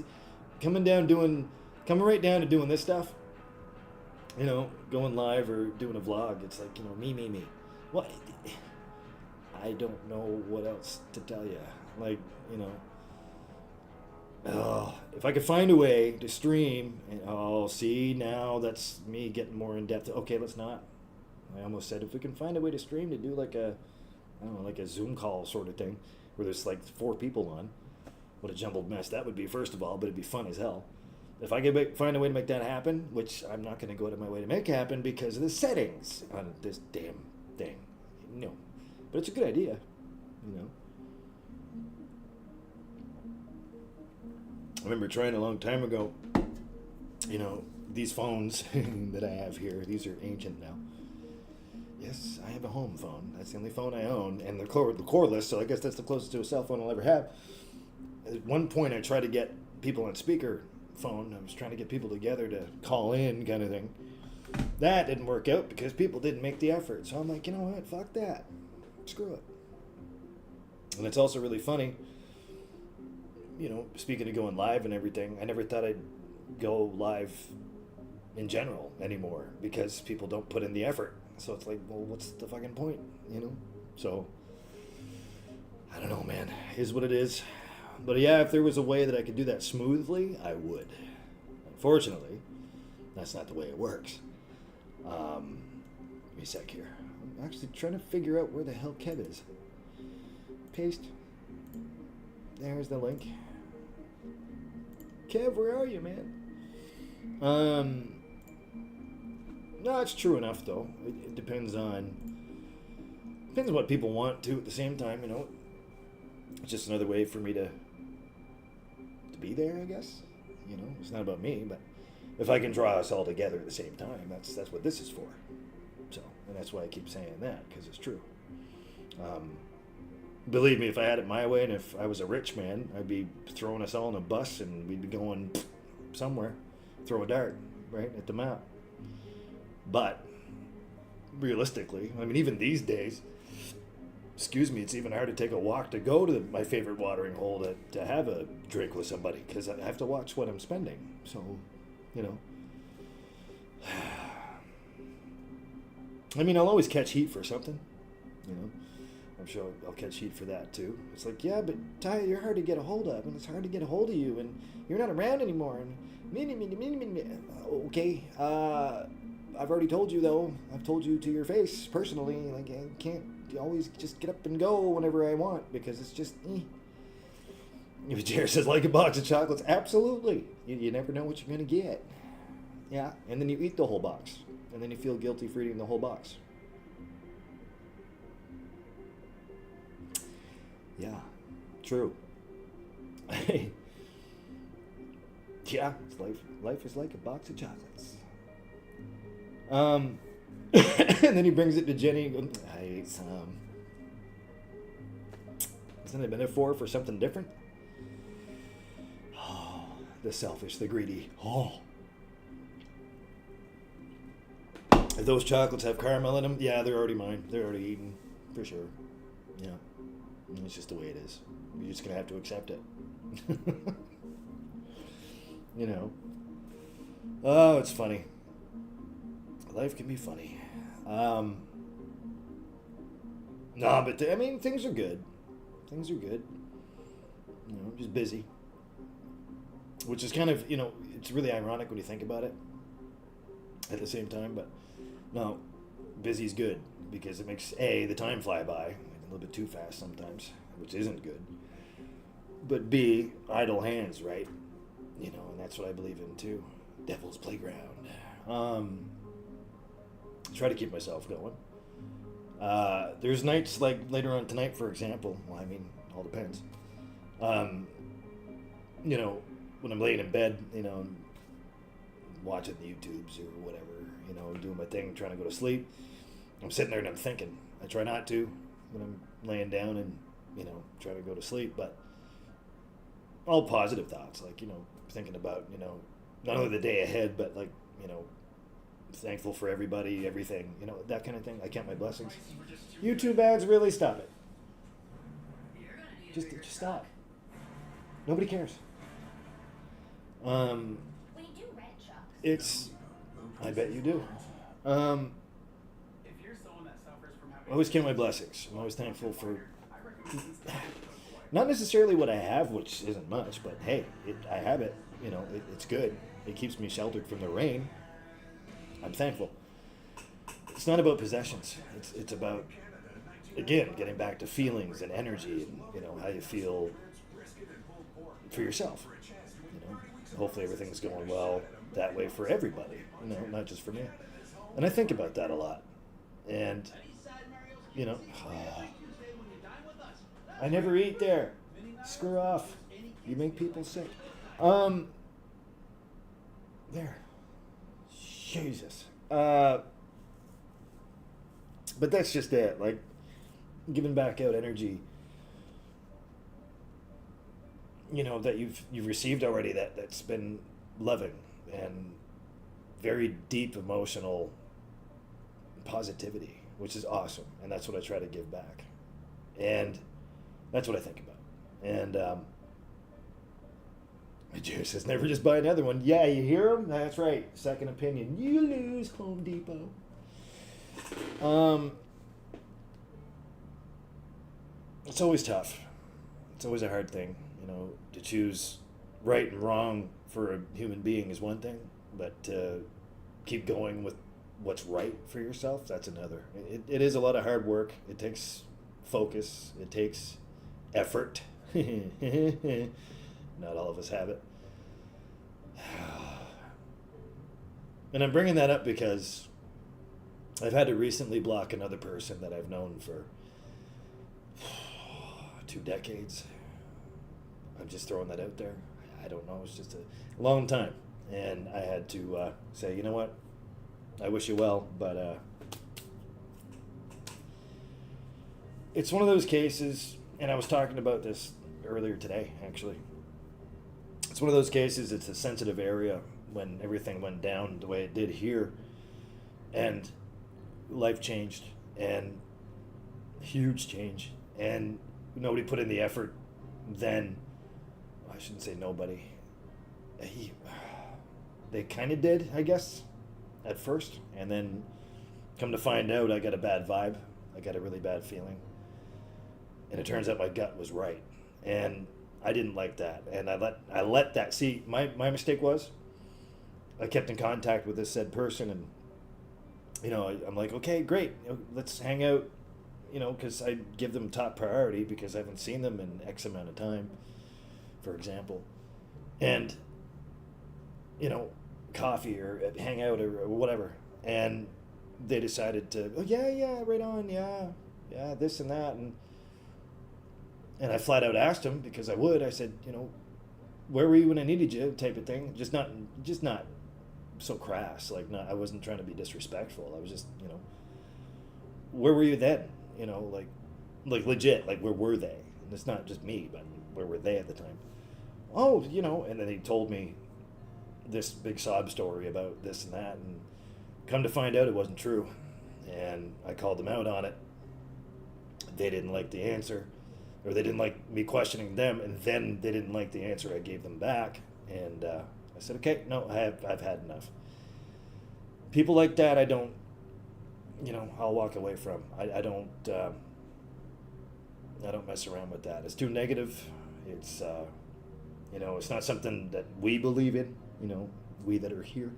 coming right down to doing this stuff. Going live or doing a vlog. It's like, me. What? I don't know what else to tell you. Like, if I could find a way to stream, and see, now that's me getting more in depth. Okay, let's not. I almost said if we can find a way to stream to do like a Zoom call sort of thing, where there's like 4 people on. What a jumbled mess that would be, first of all, but it'd be fun as hell. If I could find a way to make that happen, which I'm not going to go out of my way to make happen because of the settings on this damn thing. No. But it's a good idea, you know. I remember trying a long time ago, you know, these phones that I have here, these are ancient now. Yes, I have a home phone. That's the only phone I own, and they're cordless, so I guess that's the closest to a cell phone I'll ever have. At one point, I tried to get people on speaker phone. I was trying to get people together to call in, kind of thing. That didn't work out because people didn't make the effort. So I'm like, you know what? Fuck that. Screw it. And it's also really funny, you know, speaking of going live and everything, I never thought I'd go live in general anymore because people don't put in the effort. So it's like, well, what's the fucking point, you know? So, I don't know, man. Is what it is. But yeah, if there was a way that I could do that smoothly, I would. Unfortunately, that's not the way it works. Give me a sec here. I'm actually trying to figure out where the hell Kev is. Paste. There's the link. Kev, where are you, man? No, it's true enough, though. It depends on what people want to at the same time, you know. It's just another way for me to be there, I guess. You know, it's not about me, but if I can draw us all together at the same time, that's what this is for. So, and that's why I keep saying that, because it's true. Believe me, if I had it my way, and if I was a rich man, I'd be throwing us all in a bus, and we'd be going somewhere, throw a dart, right, at the map. But, realistically, I mean, even these days, excuse me, it's even hard to take a walk to go to my favorite watering hole to have a drink with somebody, because I have to watch what I'm spending. So, you know. I mean, I'll always catch heat for something, you know. I'm sure I'll catch heat for that, too. It's like, yeah, but Ty, you're hard to get a hold of, and it's hard to get a hold of you, and you're not around anymore, and okay, I've already told you, though. I've told you to your face, personally, like, I can't always just get up and go whenever I want, because it's just, If Jared says, like a box of chocolates, absolutely. You never know what you're going to get. Yeah, and then you eat the whole box, and then you feel guilty for eating the whole box. Yeah, true. Yeah, it's life. Life is like a box of chocolates. And then he brings it to Jenny and goes, I ate some. Isn't it been for something different? Oh, the selfish, the greedy. Oh. If those chocolates have caramel in them, yeah, they're already mine. They're already eaten, for sure. Yeah. It's just the way it is. You're just going to have to accept it. You know. Oh, it's funny. Life can be funny. No, but I mean, things are good. Things are good. You know, just busy. Which is kind of, you know, it's really ironic when you think about it at the same time, but no, busy's good because it makes, A, the time fly by a little bit too fast sometimes, which isn't good. But B, idle hands, right? You know, and that's what I believe in too. Devil's playground. Try to keep myself going. There's nights like later on tonight, for example. Well, I mean, all depends. You know, when I'm laying in bed, you know, watching the YouTubes or whatever, you know, doing my thing, trying to go to sleep. I'm sitting there and I'm thinking. I try not to when I'm laying down and, you know, trying to go to sleep, but all positive thoughts, like, you know, thinking about, you know, not only the day ahead, but like, you know, thankful for everybody, everything, you know, that kind of thing. I count my blessings. YouTube ads, really stop it. Just stop. Nobody cares. It's, I bet you do. I always count my blessings. I'm always thankful for, not necessarily what I have, which isn't much, but hey, I have it. You know, it's good. It keeps me sheltered from the rain. I'm thankful. It's not about possessions. It's about, again, getting back to feelings and energy and, you know, how you feel for yourself. You know, hopefully everything's going well that way for everybody. You know, not just for me. And I think about that a lot. And you know, I never eat there. Screw off. You make people sick. There. Jesus. But that's just it. Like, giving back out energy, you know, that you've received already, that's been loving and very deep emotional positivity, which is awesome. And that's what I try to give back. And that's what I think about. And Juice says, never just buy another one. Yeah, you hear him? That's right. Second opinion. You lose, Home Depot. It's always tough. It's always a hard thing. You know, to choose right and wrong for a human being is one thing, but to keep going with what's right for yourself, that's another. It is a lot of hard work. It takes focus. It takes effort. Not all of us have it. And I'm bringing that up because I've had to recently block another person that I've known for 2 decades. I'm just throwing that out there. I don't know. It's just a long time. And I had to say, you know what? I wish you well, but it's one of those cases, and I was talking about this earlier today, actually. It's one of those cases, it's a sensitive area when everything went down the way it did here, and life changed, and huge change, and nobody put in the effort then. I shouldn't say nobody. They kind of did, I guess, at first, and then come to find out, I got a bad vibe. I got a really bad feeling, and it turns out my gut was right, and I didn't like that, and I let that. See, my mistake was I kept in contact with this said person, and you know, I'm like, okay, great, you know, let's hang out, you know, because I give them top priority because I haven't seen them in X amount of time, for example, and you know, coffee or hang out or whatever, and they decided to, oh yeah, right on, yeah, this and that, and I flat out asked him, because I would. I said, you know, where were you when I needed you, type of thing. Just not so crass. Like, not. I wasn't trying to be disrespectful. I was just, you know, where were you then? You know, like legit. Like, where were they? And it's not just me, but where were they at the time? Oh, you know. And then he told me this big sob story about this and that, and come to find out, it wasn't true. And I called them out on it. They didn't like the answer. Or they didn't like me questioning them, and then they didn't like the answer I gave them back. And I said, okay, no, I've had enough. People like that, I don't, you know, I'll walk away from. I don't mess around with that. It's too negative. It's, you know, it's not something that we believe in, you know, we that are here.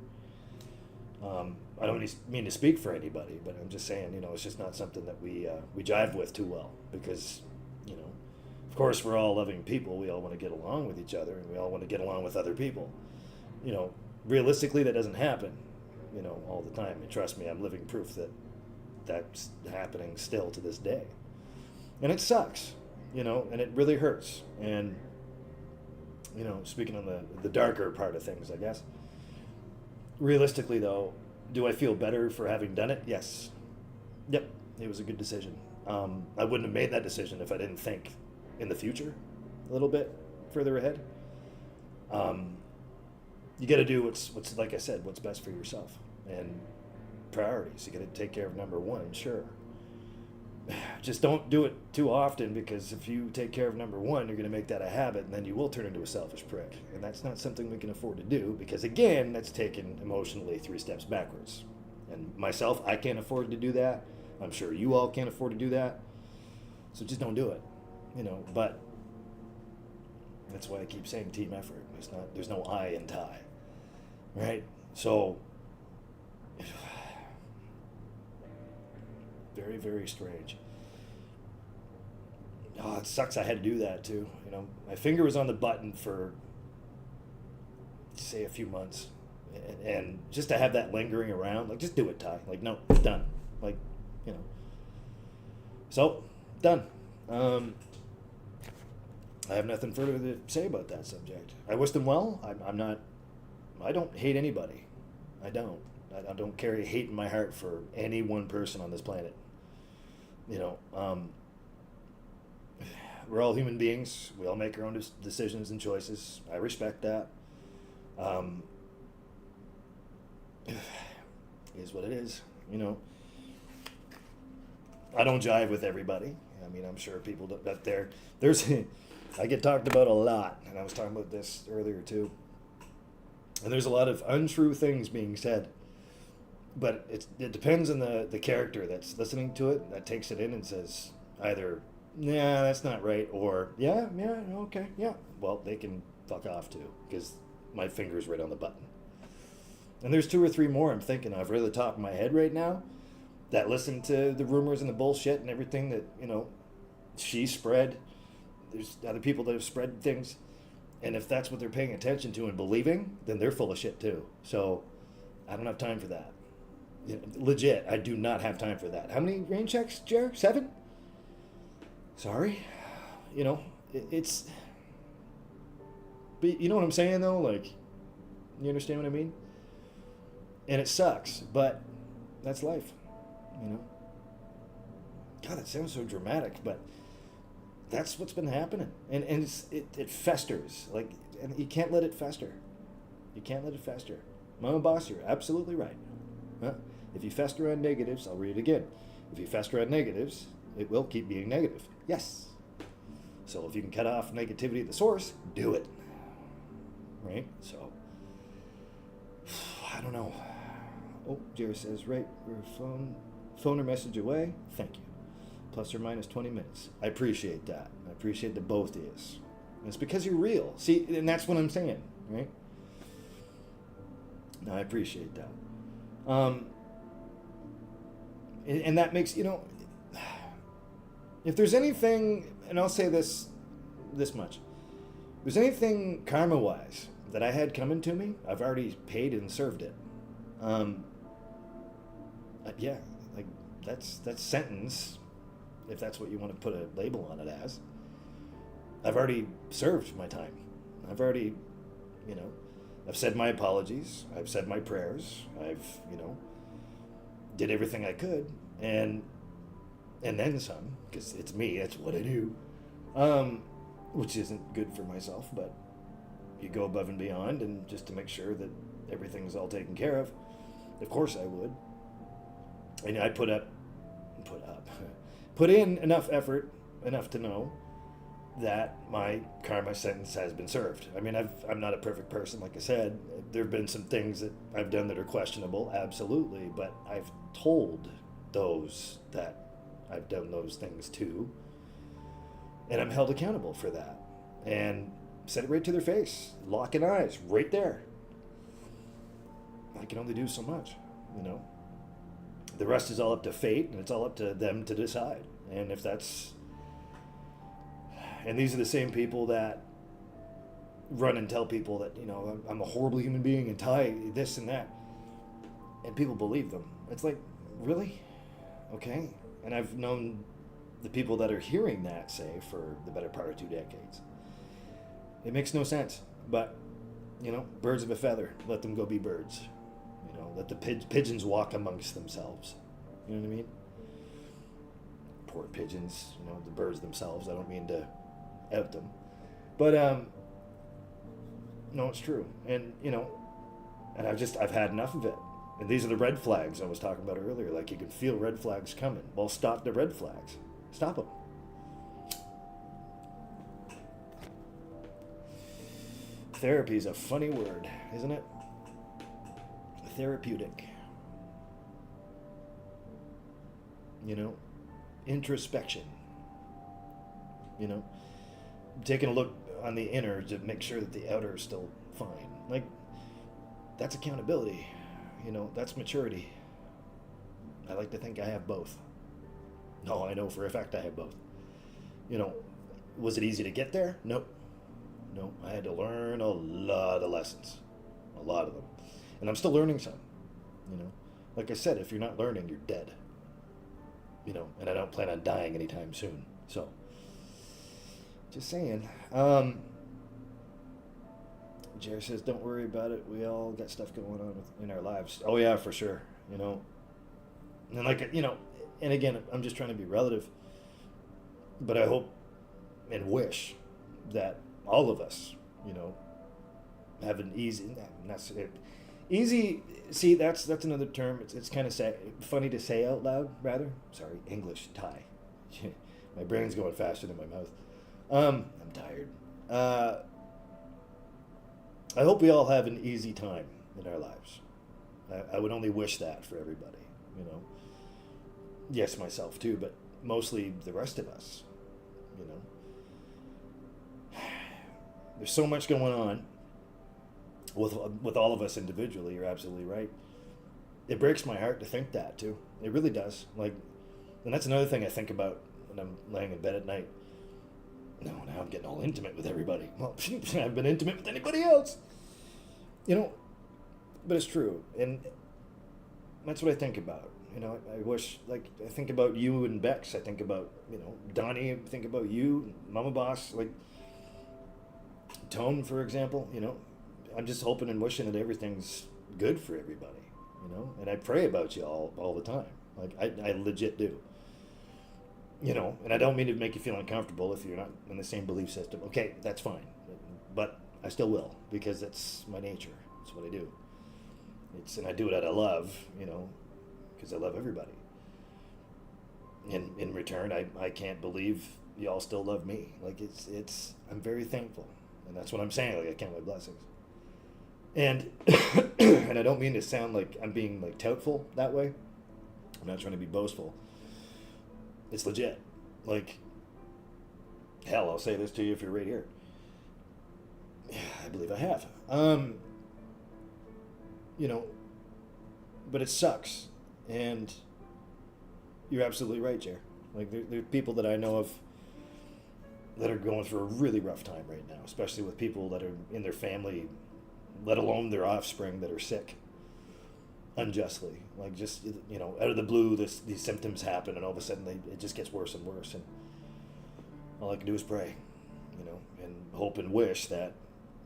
I don't mean to speak for anybody, but I'm just saying, you know, it's just not something that we jive with too well, because, you know, of course, we're all loving people. We all want to get along with each other, and we all want to get along with other people. You know, realistically, that doesn't happen, you know, all the time. And trust me, I'm living proof that that's happening still to this day. And it sucks, you know, and it really hurts. And, you know, speaking on the darker part of things, I guess. Realistically, though, do I feel better for having done it? Yes. Yep, it was a good decision. I wouldn't have made that decision if I didn't think in the future a little bit further ahead. You got to do what's like I said, what's best for yourself, and priorities. You got to take care of number one, sure. Just don't do it too often, because if you take care of number one, you're going to make that a habit, and then you will turn into a selfish prick. And that's not something we can afford to do, because again, that's taken emotionally 3 steps backwards. And myself, I can't afford to do that. I'm sure you all can't afford to do that. So just don't do it, you know. But that's why I keep saying team effort. There's no I in Ty, right? So very, very strange. Oh, it sucks I had to do that too. You know, my finger was on the button for, say, a few months. And just to have that lingering around, like, just do it, Ty. Like, no, done. Like, you know. So, done. I have nothing further to say about that subject. I wish them well. I'm not, I don't hate anybody. I don't. I don't carry hate in my heart for any one person on this planet. You know, we're all human beings. We all make our own decisions and choices. I respect that. It is what it is, you know. I don't jive with everybody. I mean, I'm sure people that there's I get talked about a lot, and I was talking about this earlier too. And there's a lot of untrue things being said, but it depends on the character that's listening to it, that takes it in and says either, yeah, that's not right, or yeah, okay, yeah. Well, they can fuck off too, because my finger's right on the button. And there's 2 or 3 more I'm thinking of right at the top of my head right now that listen to the rumors and the bullshit and everything that, you know, she spread. There's other people that have spread things. And if that's what they're paying attention to and believing, then they're full of shit too. So I don't have time for that. You know, legit, I do not have time for that. How many rain checks, Jer? 7? Sorry. You know, it's... But you know what I'm saying though? Like, you understand what I mean? And it sucks, but that's life, you know? God, that sounds so dramatic, but that's what's been happening. And it festers. Like, and you can't let it fester. You can't let it fester. Mama Boss, you're absolutely right. Huh? If you fester on negatives, I'll read it again. If you fester on negatives, it will keep being negative. Yes. So if you can cut off negativity at the source, do it. Right? So, I don't know. Oh, Jerry says, right, we're phone or message away. Thank you. Plus or minus 20 minutes. I appreciate that. I appreciate the both is. And it's because you're real. See, and that's what I'm saying, right? No, I appreciate that. And that makes, you know, if there's anything, and I'll say this much, if there's anything karma-wise that I had coming to me, I've already paid and served it. Yeah, like that's sentence, if that's what you want to put a label on it as. I've already served my time. I've already, you know, I've said my apologies. I've said my prayers. I've, you know, did everything I could, and then some, because it's me. That's what I do, which isn't good for myself, but you go above and beyond, and just to make sure that everything's all taken care of. Of course I would. And I put in enough effort, enough to know that my karma sentence has been served. I mean, I'm not a perfect person, like I said. There have been some things that I've done that are questionable, absolutely, but I've told those that I've done those things to, and I'm held accountable for that. And said it right to their face, locking eyes, right there. I can only do so much, you know. The rest is all up to fate, and it's all up to them to decide. And if that's... And these are the same people that run and tell people that, you know, I'm a horrible human being and Ty this and that. And people believe them. It's like, really? Okay. And I've known the people that are hearing that say for the better part of 2 decades. It makes no sense. But, you know, birds of a feather. Let them go be birds. You know, let the pigeons walk amongst themselves. You know what I mean? Poor pigeons, you know, the birds themselves. I don't mean to out them. But, no, it's true. And, you know, and I've had enough of it. And these are the red flags I was talking about earlier. Like, you can feel red flags coming. Well, stop the red flags. Stop them. Therapy is a funny word, isn't it? Therapeutic. You know? Introspection. You know? Taking a look on the inner to make sure that the outer is still fine. Like, that's accountability. You know, that's maturity. I like to think I have both. No, I know for a fact I have both. You know, Was it easy to get there? Nope. Nope. I had to learn a lot of lessons. A lot of them. And I'm still learning some. You know? Like I said, if you're not learning, you're dead. You know, and I don't plan on dying anytime soon. So, just saying. Jerry says, don't worry about it. We all got stuff going on in our lives. Oh, yeah, for sure. You know, and like, you know, and again, I'm just trying to be relative. But I hope and wish that all of us, you know, have an easy, that's it. Easy, see, that's another term. It's kind of funny to say out loud, rather. Sorry, English, Thai. My brain's going faster than my mouth. I'm tired. I hope we all have an easy time in our lives. I would only wish that for everybody, you know. Yes, myself too, but mostly the rest of us, you know. There's so much going on with all of us individually. You're absolutely right. It breaks my heart to think that too. It really does. Like, and that's another thing I think about when I'm laying in bed at night. No, now I'm getting all intimate with everybody. Well, I haven't been intimate with anybody else. You know, but it's true. And that's what I think about. You know, I wish, like, I think about you and Bex. I think about, you know, Donnie. I think about you, Mama Boss. Like, Tone, for example. You know, I'm just hoping and wishing that everything's good for everybody. You know, and I pray about you all the time. Like, I legit do. You know, and I don't mean to make you feel uncomfortable if you're not in the same belief system. Okay, that's fine. But I still will, because that's my nature. It's what I do. And I do it out of love, you know, because I love everybody. And in return, I can't believe y'all still love me. Like, I'm very thankful. And that's what I'm saying. Like, I count my blessings. And, and I don't mean to sound like I'm being, like, toutful that way. I'm not trying to be boastful. It's legit. Like, hell, I'll say this to you if you're right here. I believe I have. You know, but it sucks. And you're absolutely right, Jer. Like, there are people that I know of that are going through a really rough time right now, especially with people that are in their family, let alone their offspring, that are sick unjustly. Like, just, you know, out of the blue, these symptoms happen, and all of a sudden it just gets worse and worse. And all I can do is pray, you know, and hope and wish that,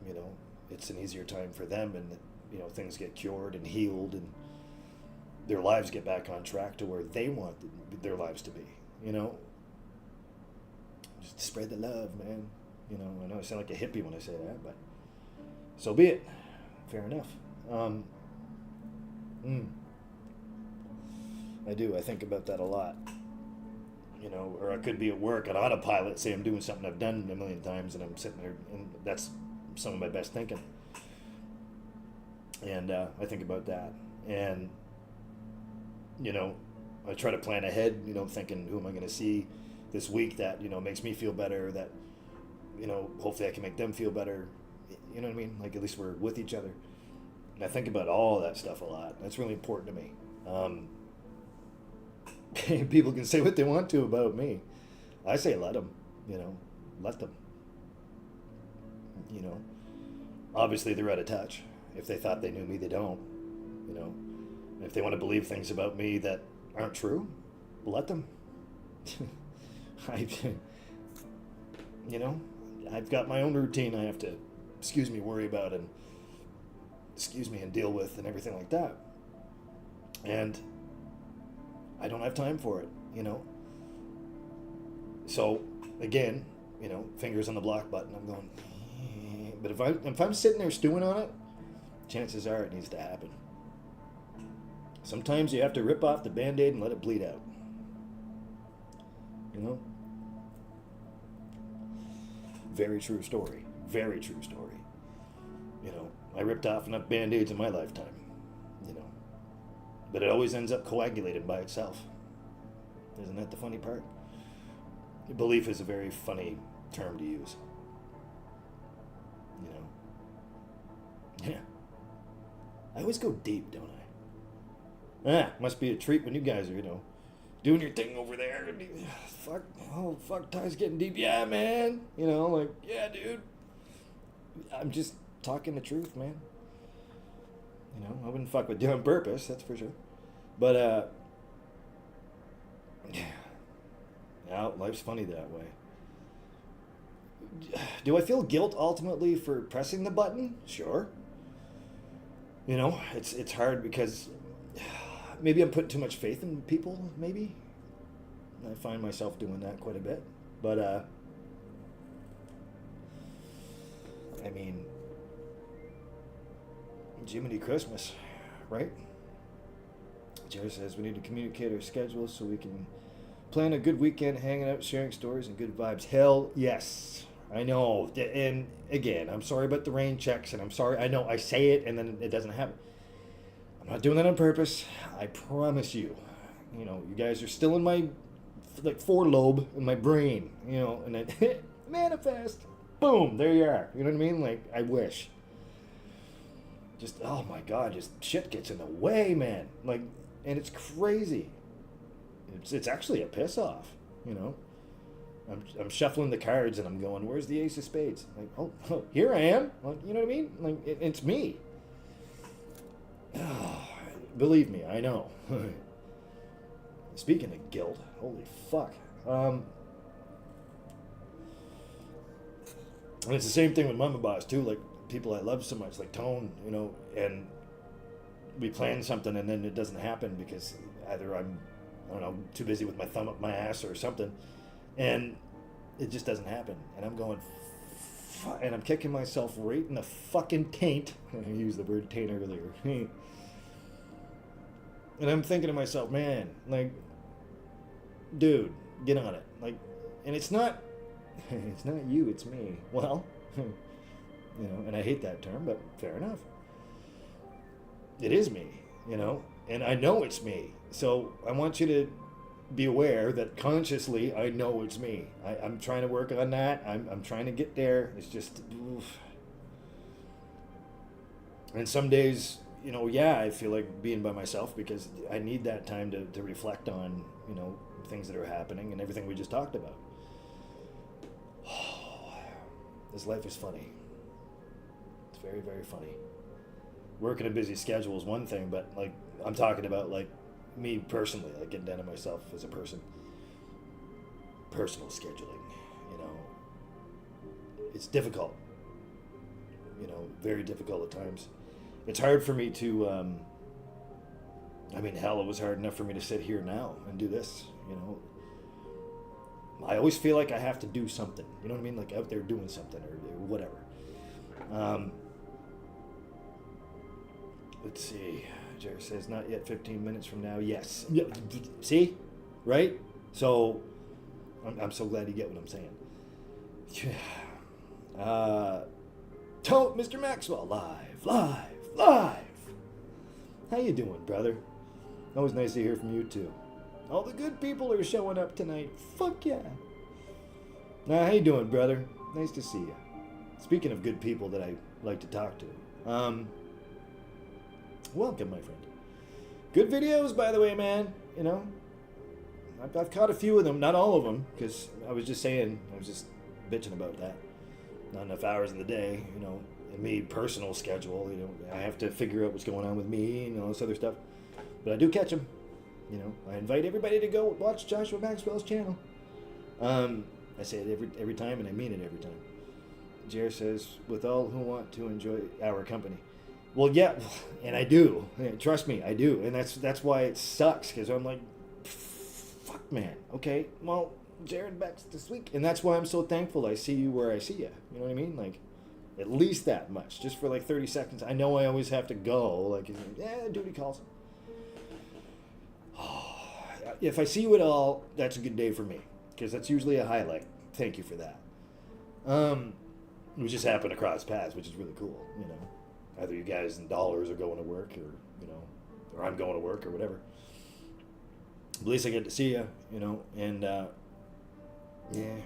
you know, it's an easier time for them, and that, you know, things get cured and healed, and their lives get back on track to where they want their lives to be, you know. Just spread the love, man. You know, I know I sound like a hippie when I say that, but so be it. Fair enough. I do. I think about that a lot. You know, or I could be at work on autopilot, say I'm doing something I've done a million times, and I'm sitting there, and that's some of my best thinking. And I think about that. And, you know, I try to plan ahead, you know, thinking, who am I going to see this week that, you know, makes me feel better, that, you know, hopefully I can make them feel better. You know what I mean? Like, at least we're with each other. And I think about all that stuff a lot. That's really important to me. People can say what they want to about me. I say let them, you know, let them. You know, obviously they're out of touch. If they thought they knew me, they don't, you know. If they want to believe things about me that aren't true, let them. You know, I've got my own routine I have to, worry about and, and deal with and everything like that. And I don't have time for it, you know. So, again, you know, fingers on the block button, I'm going, but if I'm sitting there stewing on it, chances are it needs to happen. Sometimes you have to rip off the Band-Aid and let it bleed out. You know? Very true story. Very true story. You know, I ripped off enough Band-Aids in my lifetime. You know. But it always ends up coagulated by itself. Isn't that the funny part? Belief is a very funny term to use. You know? Yeah. I always go deep, don't I? Must be a treat when you guys are, you know, doing your thing over there. Fuck, oh, fuck, Ty's getting deep. Yeah, man. You know, like, yeah, dude. I'm just talking the truth, man. You know, I wouldn't fuck with you on purpose, that's for sure. But, yeah, life's funny that way. Do I feel guilt ultimately for pressing the button? Sure. You know, it's hard because maybe I'm putting too much faith in people, maybe. I find myself doing that quite a bit. But, I mean, Jiminy Christmas, right? Jerry says we need to communicate our schedules so we can plan a good weekend, hanging out, sharing stories, and good vibes. Hell yes. I know. And again, I'm sorry about the rain checks, and I'm sorry. I know I say it and then it doesn't happen. I'm not doing that on purpose. I promise you. You know, you guys are still in my, like, forelobe in my brain, you know, and I manifest. Boom, there you are. You know what I mean? Like, I wish. Just, oh my God, just shit gets in the way, man. Like, and it's crazy. It's actually a piss off, you know. I'm shuffling the cards and I'm going, where's the ace of spades? Like, oh, here I am. Like, you know what I mean? Like, it's me. Oh, believe me, I know. Speaking of guilt, holy fuck. And it's the same thing with Mama Boss too. Like, people I love so much, like Tone, you know, and we plan something and then it doesn't happen because either I'm, I don't know, too busy with my thumb up my ass or something, and it just doesn't happen. And I'm going, and I'm kicking myself right in the fucking taint. I used the word taint earlier. And I'm thinking to myself, man, like, dude, get on it. Like, and it's not you, it's me. Well, you know, and I hate that term, but fair enough. It is me, you know, and I know it's me. So I want you to be aware that consciously I know it's me. I'm trying to work on that. I'm trying to get there. It's just, oof. And some days, you know, yeah, I feel like being by myself because I need that time to reflect on, you know, things that are happening and everything we just talked about. This life is funny. It's very, very funny. Working a busy schedule is one thing, but, like, I'm talking about, like, me personally, like, getting down to myself as a person. Personal scheduling, you know. It's difficult. You know, very difficult at times. It's hard for me to, I mean, hell, it was hard enough for me to sit here now and do this, you know. I always feel like I have to do something, you know what I mean? Like, out there doing something or whatever. Let's see. Jerry says, not yet 15 minutes from now. Yes. See? Right? So, I'm so glad you get what I'm saying. Mr. Maxwell, live. How you doing, brother? Always nice to hear from you, too. All the good people are showing up tonight. Fuck yeah. How you doing, brother? Nice to see you. Speaking of good people that I like to talk to. Welcome, my friend. Good videos, by the way, man. You know, I've caught a few of them, not all of them, because I was just bitching about that. Not enough hours in the day, you know, and me, personal schedule, you know, I have to figure out what's going on with me and all this other stuff. But I do catch them. You know, I invite everybody to go watch Joshua Maxwell's channel. I say it every time, and I mean it every time. Jer says, with all who want to enjoy our company. Well, yeah, and I do. Trust me, I do. And that's why it sucks, because I'm like, fuck, man. Okay, well, Jared back this week. And that's why I'm so thankful I see you where I see you. You know what I mean? Like, at least that much. Just for like 30 seconds. I know I always have to go. Like, yeah, duty calls. If I see you at all, that's a good day for me. Because that's usually a highlight. Thank you for that. We just happen to cross paths, which is really cool, you know. Either you guys in dollars are going to work, or, you know, or I'm going to work, or whatever. At least I get to see you, you know, and, yeah,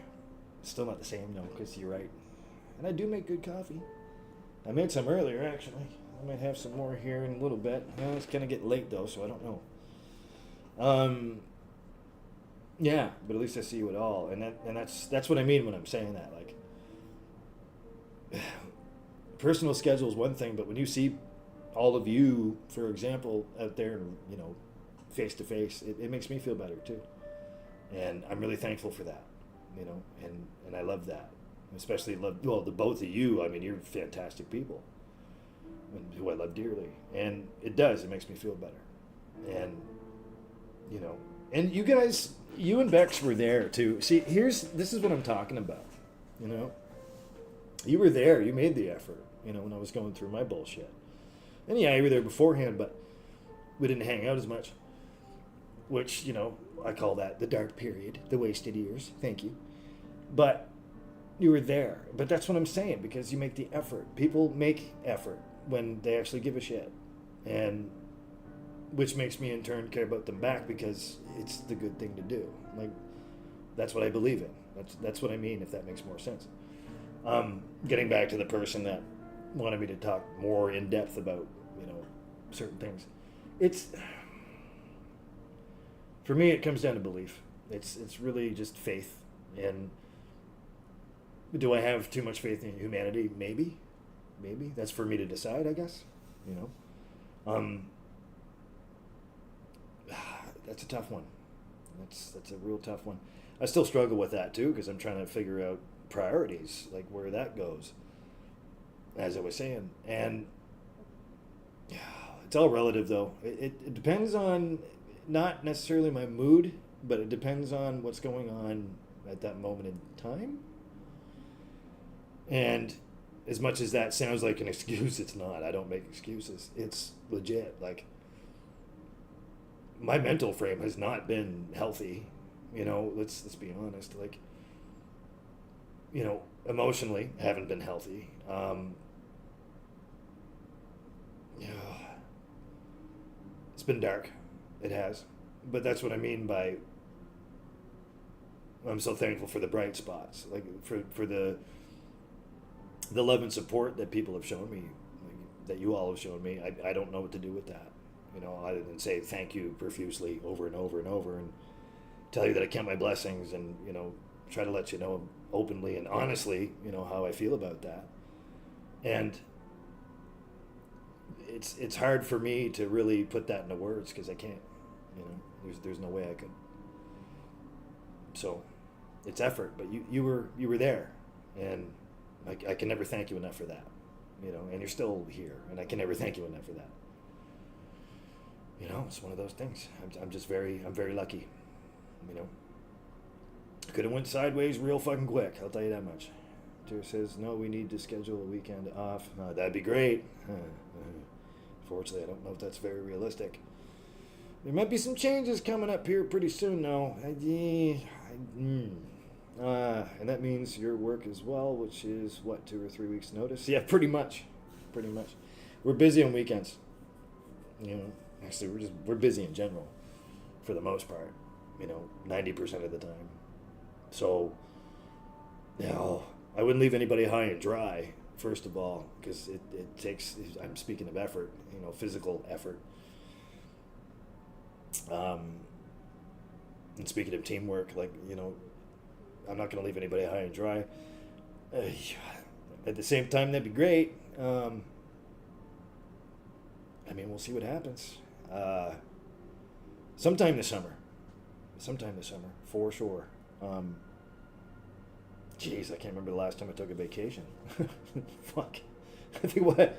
still not the same, no, because you're right. And I do make good coffee. I made some earlier, actually. I might have some more here in a little bit. It's going to get late, though, so I don't know. Yeah, but at least I see you at all, and that's what I mean when I'm saying that. Like, personal schedule is one thing, but when you see all of you, for example, out there, face to face, it makes me feel better too, and I'm really thankful for that, and I love that, especially love the both of you. I mean, you're fantastic people, who I love dearly, and it makes me feel better, and and you guys, you and Bex were there too. See, this is what I'm talking about. You were there. You made the effort. When I was going through my bullshit. And yeah, you were there beforehand, but we didn't hang out as much. Which, I call that the dark period, the wasted years. Thank you. But you were there. But that's what I'm saying, because you make the effort. People make effort when they actually give a shit. And which makes me in turn care about them back, because it's the good thing to do. Like, that's what I believe in. That's what I mean, if that makes more sense. Getting back to the person that wanted me to talk more in depth about, certain things. For me, it comes down to belief. It's really just faith. And do I have too much faith in humanity? Maybe. That's for me to decide, I guess. That's a tough one. That's a real tough one. I still struggle with that too, because I'm trying to figure out priorities, like where that goes, as I was saying. And it's all relative, though. It depends on not necessarily my mood, but it depends on what's going on at that moment in time. And as much as that sounds like an excuse, it's not. I don't make excuses. It's legit. Like, my mental frame has not been healthy. Let's be honest. Like, emotionally, haven't been healthy. It's been dark. It has. But that's what I mean by I'm so thankful for the bright spots, like for the love and support that people have shown me, like, that you all have shown me. I don't know what to do with that, other than say thank you profusely over and over and over, and tell you that I count my blessings, and try to let you know openly and honestly, how I feel about that. And it's hard for me to really put that into words, because I can't. There's no way I could. So it's effort, but you were there, and I can never thank you enough for that. And you're still here, and I can never thank you enough for that. It's one of those things. I'm very lucky. Could have went sideways real fucking quick, I'll tell you that much. Jer says, no, we need to schedule a weekend off. That'd be great. Fortunately, I don't know if that's very realistic. There might be some changes coming up here pretty soon, though. And that means your work as well, which is, 2 or 3 weeks' notice? Yeah, pretty much. We're busy on weekends. Actually, we're busy in general, for the most part. 90% of the time. So, I wouldn't leave anybody high and dry, first of all, because it takes, I'm speaking of effort, physical effort. And speaking of teamwork, like, I'm not going to leave anybody high and dry. At the same time, that'd be great. We'll see what happens. Sometime this summer, for sure. Jeez, I can't remember the last time I took a vacation. Fuck. I think I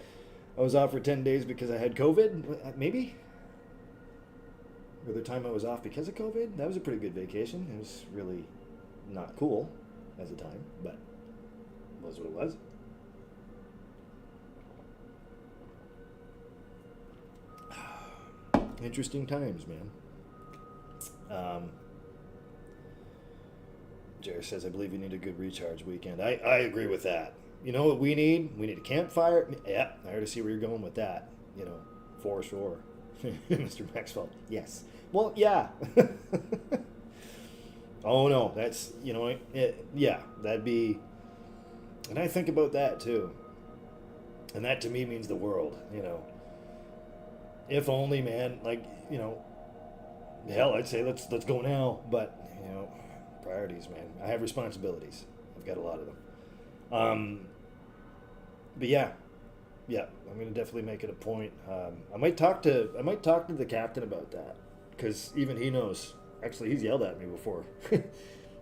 was off for 10 days because I had COVID, maybe? Or the time I was off because of COVID? That was a pretty good vacation. It was really not cool as a time, but it was what it was. Interesting times, man. Jerry says, I believe you need a good recharge weekend. I agree with that. You know what we need? We need a campfire. Yeah, I already see where you're going with that. For sure. Mr. Maxwell. Yes. Well, yeah. Oh, no. That's, yeah, that'd be... And I think about that, too. And that, to me, means the world, If only, man, like, hell, I'd say let's go now. But priorities, man. I have responsibilities. I've got a lot of them. Um, but yeah, I'm gonna definitely make it a point. I might talk to the captain about that because even he knows. Actually, he's yelled at me before.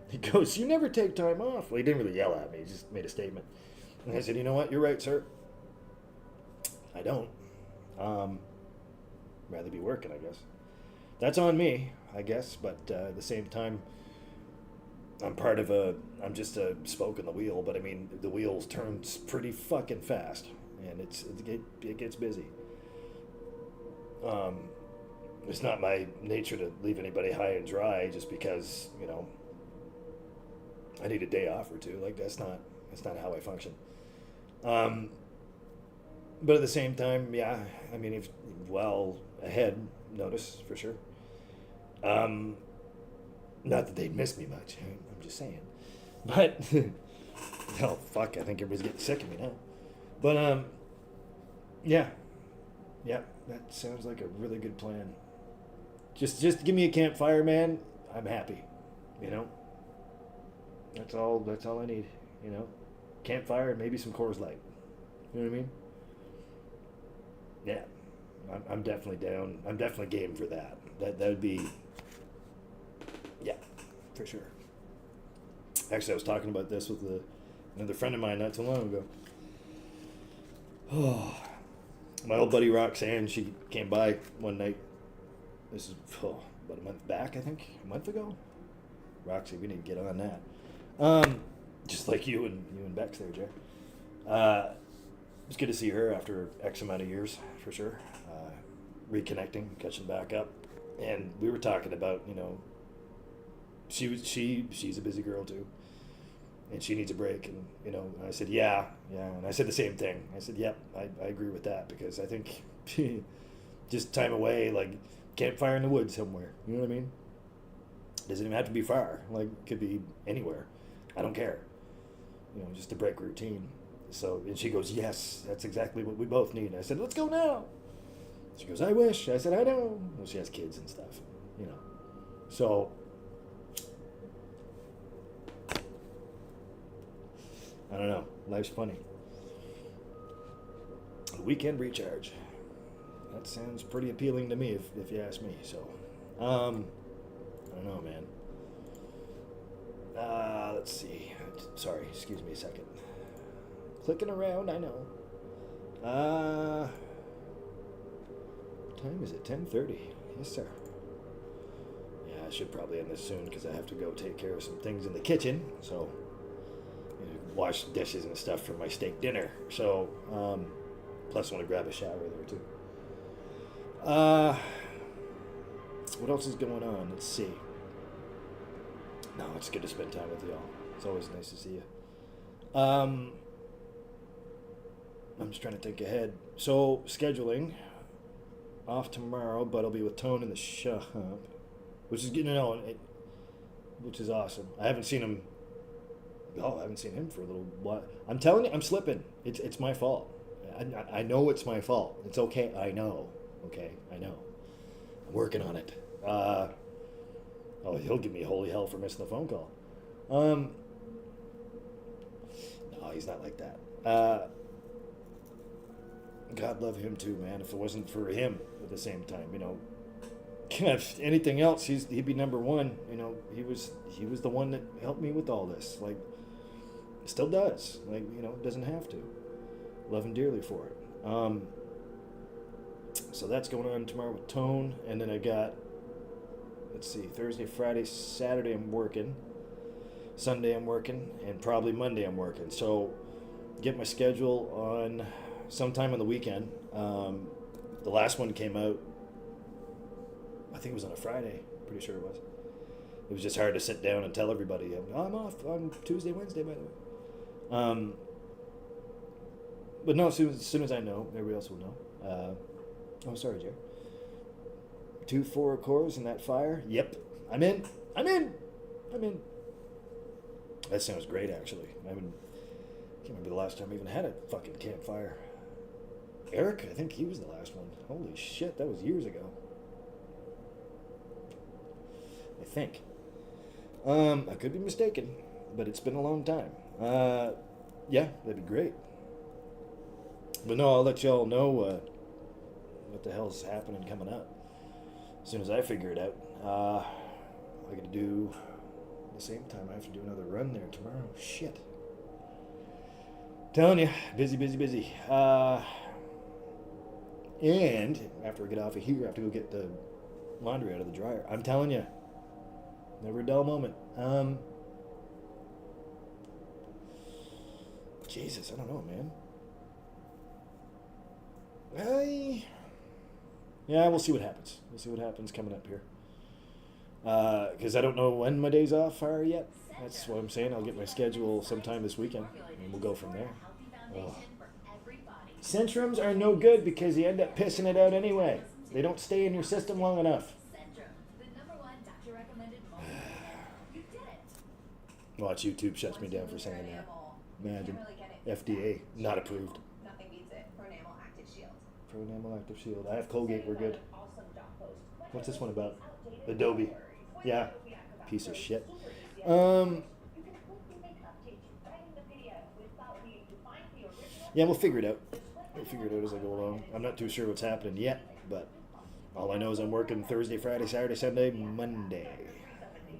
He goes, "You never take time off." Well, he didn't really yell at me. He just made a statement. And I said, "You know what? You're right, sir. I don't. Rather be working, I guess. That's on me, I guess. But at the same time, I'm just a spoke in the wheel. But I mean, the wheels turns pretty fucking fast, and it gets busy. It's not my nature to leave anybody high and dry just because I need a day off or two. Like that's not how I function. Um, but at the same time, yeah, I mean, if well ahead notice for sure. Um, Not that they'd miss me much. I'm just saying. But oh fuck, I think everybody's getting sick of me now. But yeah, yeah, that sounds like a really good plan. Just give me a campfire, man. I'm happy. You know, that's all. That's all I need. Campfire and maybe some Coors Light. You know what I mean? Yeah, I'm definitely down. I'm definitely game for that. That would be, yeah, for sure. Actually, I was talking about this with another friend of mine not too long ago. Oh, my old buddy Roxanne, she came by one night. This is about a month back, I think, a month ago. Roxy, we need to get on that. Just like you and Bex there, Jay. It was good to see her after X amount of years, for sure. Reconnecting, catching back up, and we were talking about, she's a busy girl too, and she needs a break, and I said yeah, and I said the same thing. I said yep, I agree with that because I think just time away, like campfire in the woods somewhere. You know what I mean? Doesn't even have to be far. Like it could be anywhere. I don't care. Just to break routine. So, and she goes, yes, that's exactly what we both need. I said, let's go now. She goes, I wish. I said, I know. Well, she has kids and stuff, So, I don't know. Life's funny. Weekend recharge. That sounds pretty appealing to me, if you ask me. So, I don't know, man. Let's see. Sorry, excuse me a second. Clicking around, I know. What time is it? 10:30. Yes, sir. Yeah, I should probably end this soon because I have to go take care of some things in the kitchen. So, wash dishes and stuff for my steak dinner. So, plus I want to grab a shower there too. What else is going on? Let's see. No, it's good to spend time with y'all. It's always nice to see you. I'm just trying to think ahead. So, scheduling. Off tomorrow, but I'll be with Tone in the shop. Which is, which is awesome. I haven't seen him. Oh, I haven't seen him for a little while. I'm telling you, I'm slipping. It's my fault. I know it's my fault. It's okay. I know. Okay, I know. I'm working on it. He'll give me holy hell for missing the phone call. No, he's not like that. God love him too, man. If it wasn't for him at the same time, if anything else, he'd be number one. He was the one that helped me with all this. Like, still does. Like, doesn't have to. Love him dearly for it. So that's going on tomorrow with Tone, and then I got, let's see, Thursday, Friday, Saturday I'm working, Sunday I'm working, and probably Monday I'm working. So get my schedule on sometime on the weekend. The last one came out, I think it was on a Friday. Pretty sure it was. It was just hard to sit down and tell everybody, I'm off on Tuesday, Wednesday, by the way. But no, as soon as I know, everybody else will know. Sorry, Jerry. 2 4 cores in that fire. Yep, I'm in. That sounds great, actually. I can't remember the last time I even had a fucking campfire. Eric, I think he was the last one. Holy shit, that was years ago. think. I could be mistaken, but it's been a long time. Yeah, that'd be great. But no, I'll let y'all know what the hell's happening coming up as soon as I figure it out. I got to do at the same time. I have to do another run there tomorrow. Shit. Telling you, busy, busy, busy. And after I get off of here, I have to go get the laundry out of the dryer. I'm telling you, never a dull moment. Jesus, I don't know, man. Yeah, we'll see what happens. We'll see what happens coming up here. Because I don't know when my days off are yet. That's what I'm saying. I'll get my schedule sometime this weekend, and we'll go from there. Oh. Centrums are no good because you end up pissing it out anyway. They don't stay in your system long enough. Watch, YouTube shuts me down for saying that. Imagine. FDA, not approved. Pronamel Active Shield. I have Colgate, we're good. What's this one about? Adobe. Yeah. Piece of shit. Yeah, we'll figure it out. We'll figure it out as I go along. I'm not too sure what's happening yet, but all I know is I'm working Thursday, Friday, Saturday, Sunday, Monday,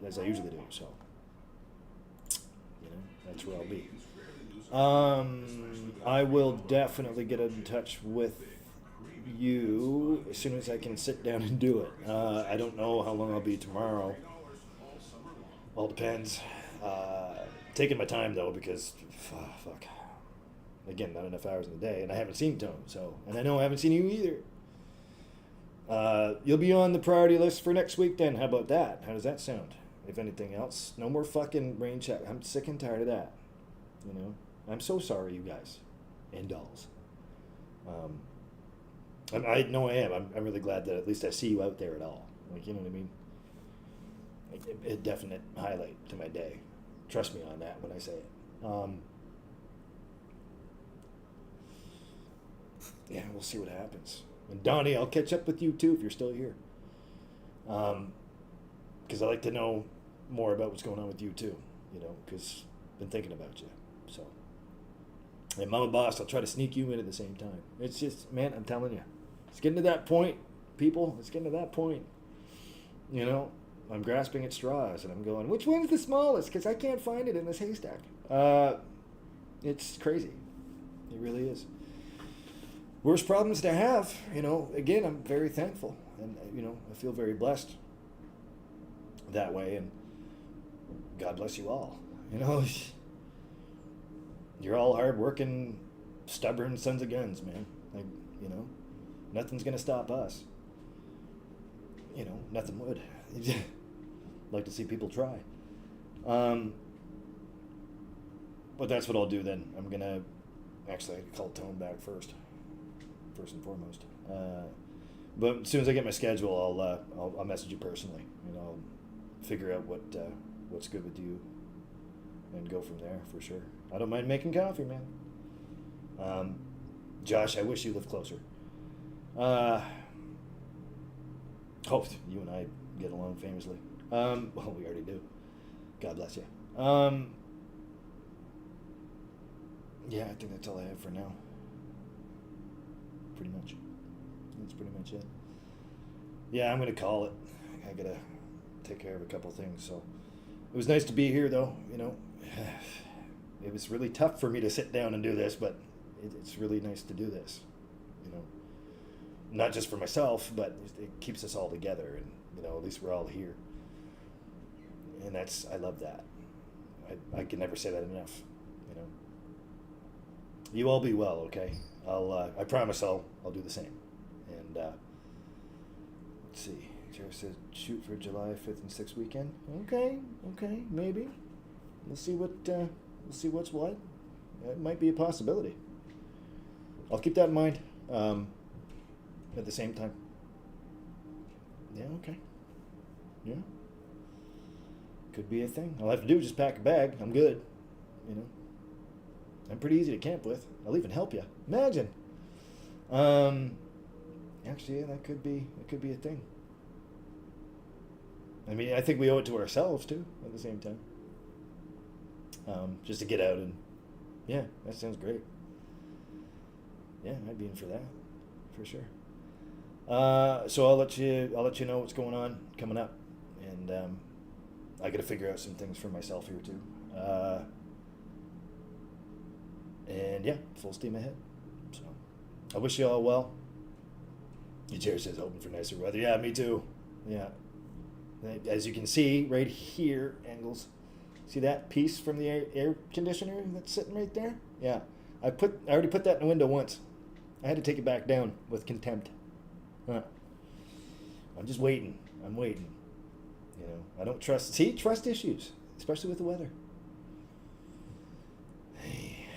as I usually do, so, you know, that's where I'll be. I will definitely get in touch with you as soon as I can sit down and do it. I don't know how long I'll be tomorrow. All depends. Taking my time though, because fuck. Again, not enough hours in the day, and I haven't seen Tone, so, and I know I haven't seen you either. You'll be on the priority list for next week then. How about that? How does that sound? If anything else, no more fucking rain check. I'm sick and tired of that. You know, I'm so sorry, you guys and dolls. I know I am. I'm really glad that at least I see you out there at all. Like, you know what I mean? Like, a definite highlight to my day. Trust me on that when I say it. Yeah, we'll see what happens. And Donnie, I'll catch up with you too if you're still here. Because I like to know more about what's going on with you too. You know, because I've been thinking about you. So, and Mama Boss, I'll try to sneak you in at the same time. It's just, man, I'm telling you, it's getting to that point, people. It's getting to that point. You know, I'm grasping at straws and I'm going, which one's the smallest? Because I can't find it in this haystack. It's crazy. It really is. Worst problems to have, you know. Again, I'm very thankful, and you know, I feel very blessed that way, and God bless you all. You know, you're all hard-working, stubborn sons of guns, man. Like, you know, nothing's gonna stop us. You know, nothing would. Like to see people try. But that's what I'll do then. I'm gonna actually call Tone back first and foremost. But as soon as I get my schedule, I'll message you personally. You know, I'll figure out what's good with you, and go from there for sure. I don't mind making coffee, man. Josh, I wish you lived closer. Oh, you and I get along famously. Well, we already do. God bless you. Yeah, I think that's all I have for now. Pretty much. That's pretty much it. Yeah, I'm going to call it. I got to take care of a couple things. So it was nice to be here, though. You know, it was really tough for me to sit down and do this, but it's really nice to do this. You know, not just for myself, but it keeps us all together. And, you know, at least we're all here. And I love that. I can never say that enough, you know. You all be well, okay? I promise I'll do the same. And let's see. Jared says shoot for July 5th and 6th weekend. Okay, maybe. We'll see what's what. It might be a possibility. I'll keep that in mind. At the same time. Yeah, okay. Yeah. Could be a thing. All I have to do is just pack a bag. I'm good. You know. I'm pretty easy to camp with. I'll even help you. Imagine. Actually, yeah, that could be a thing. I mean, I think we owe it to ourselves too at the same time. Just to get out and, yeah, that sounds great. Yeah, I'd be in for that, for sure. So I'll let you know what's going on coming up, and I got to figure out some things for myself here too. And yeah, full steam ahead. So I wish you all well. Your chair says hoping for nicer weather. Yeah, me too. Yeah. As you can see right here, Angles. See that piece from the air conditioner that's sitting right there? Yeah. I already put that in the window once. I had to take it back down with contempt. Huh. I'm just waiting. I'm waiting. You know, I don't trust. See, trust issues, especially with the weather. Hey,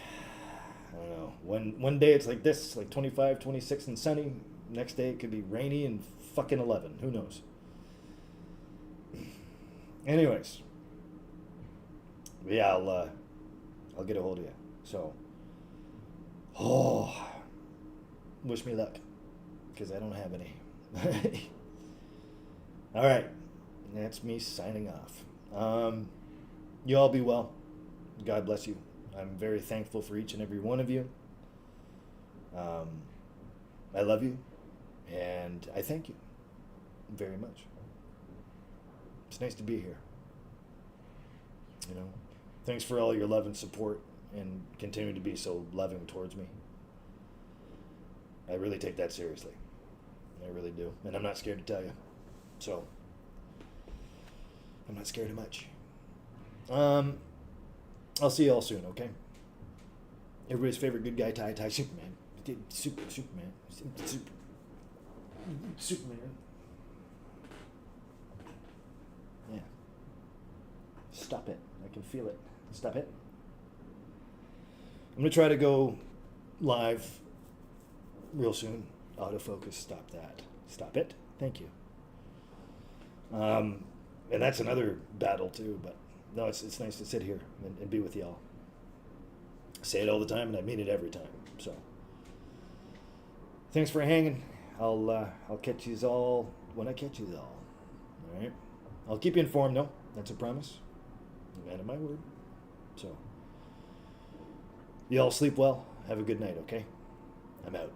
I don't know. One day it's like this, like 25, 26 and sunny. Next day it could be rainy and fucking 11. Who knows? Anyways, yeah, I'll get a hold of you. So, wish me luck, because I don't have any. All right, that's me signing off. You all be well. God bless you. I'm very thankful for each and every one of you. I love you, and I thank you very much. It's nice to be here. You know, thanks for all your love and support, and continue to be so loving towards me. I really take that seriously. I really do. And I'm not scared to tell you. So, I'm not scared of much. I'll see you all soon, okay? Everybody's favorite good guy, Superman. Superman. Superman. Yeah. Stop it. I can feel it. Stop it. I'm going to try to go live real soon. Autofocus, stop that. Stop it. Thank you. And that's another battle too, but no, it's nice to sit here and be with y'all. I say it all the time, and I mean it every time. So, thanks for hanging. I'll catch you all when I catch you all. All right. I'll keep you informed, though. That's a promise. Man of my word. So, you all sleep well. Have a good night. Okay. I'm out.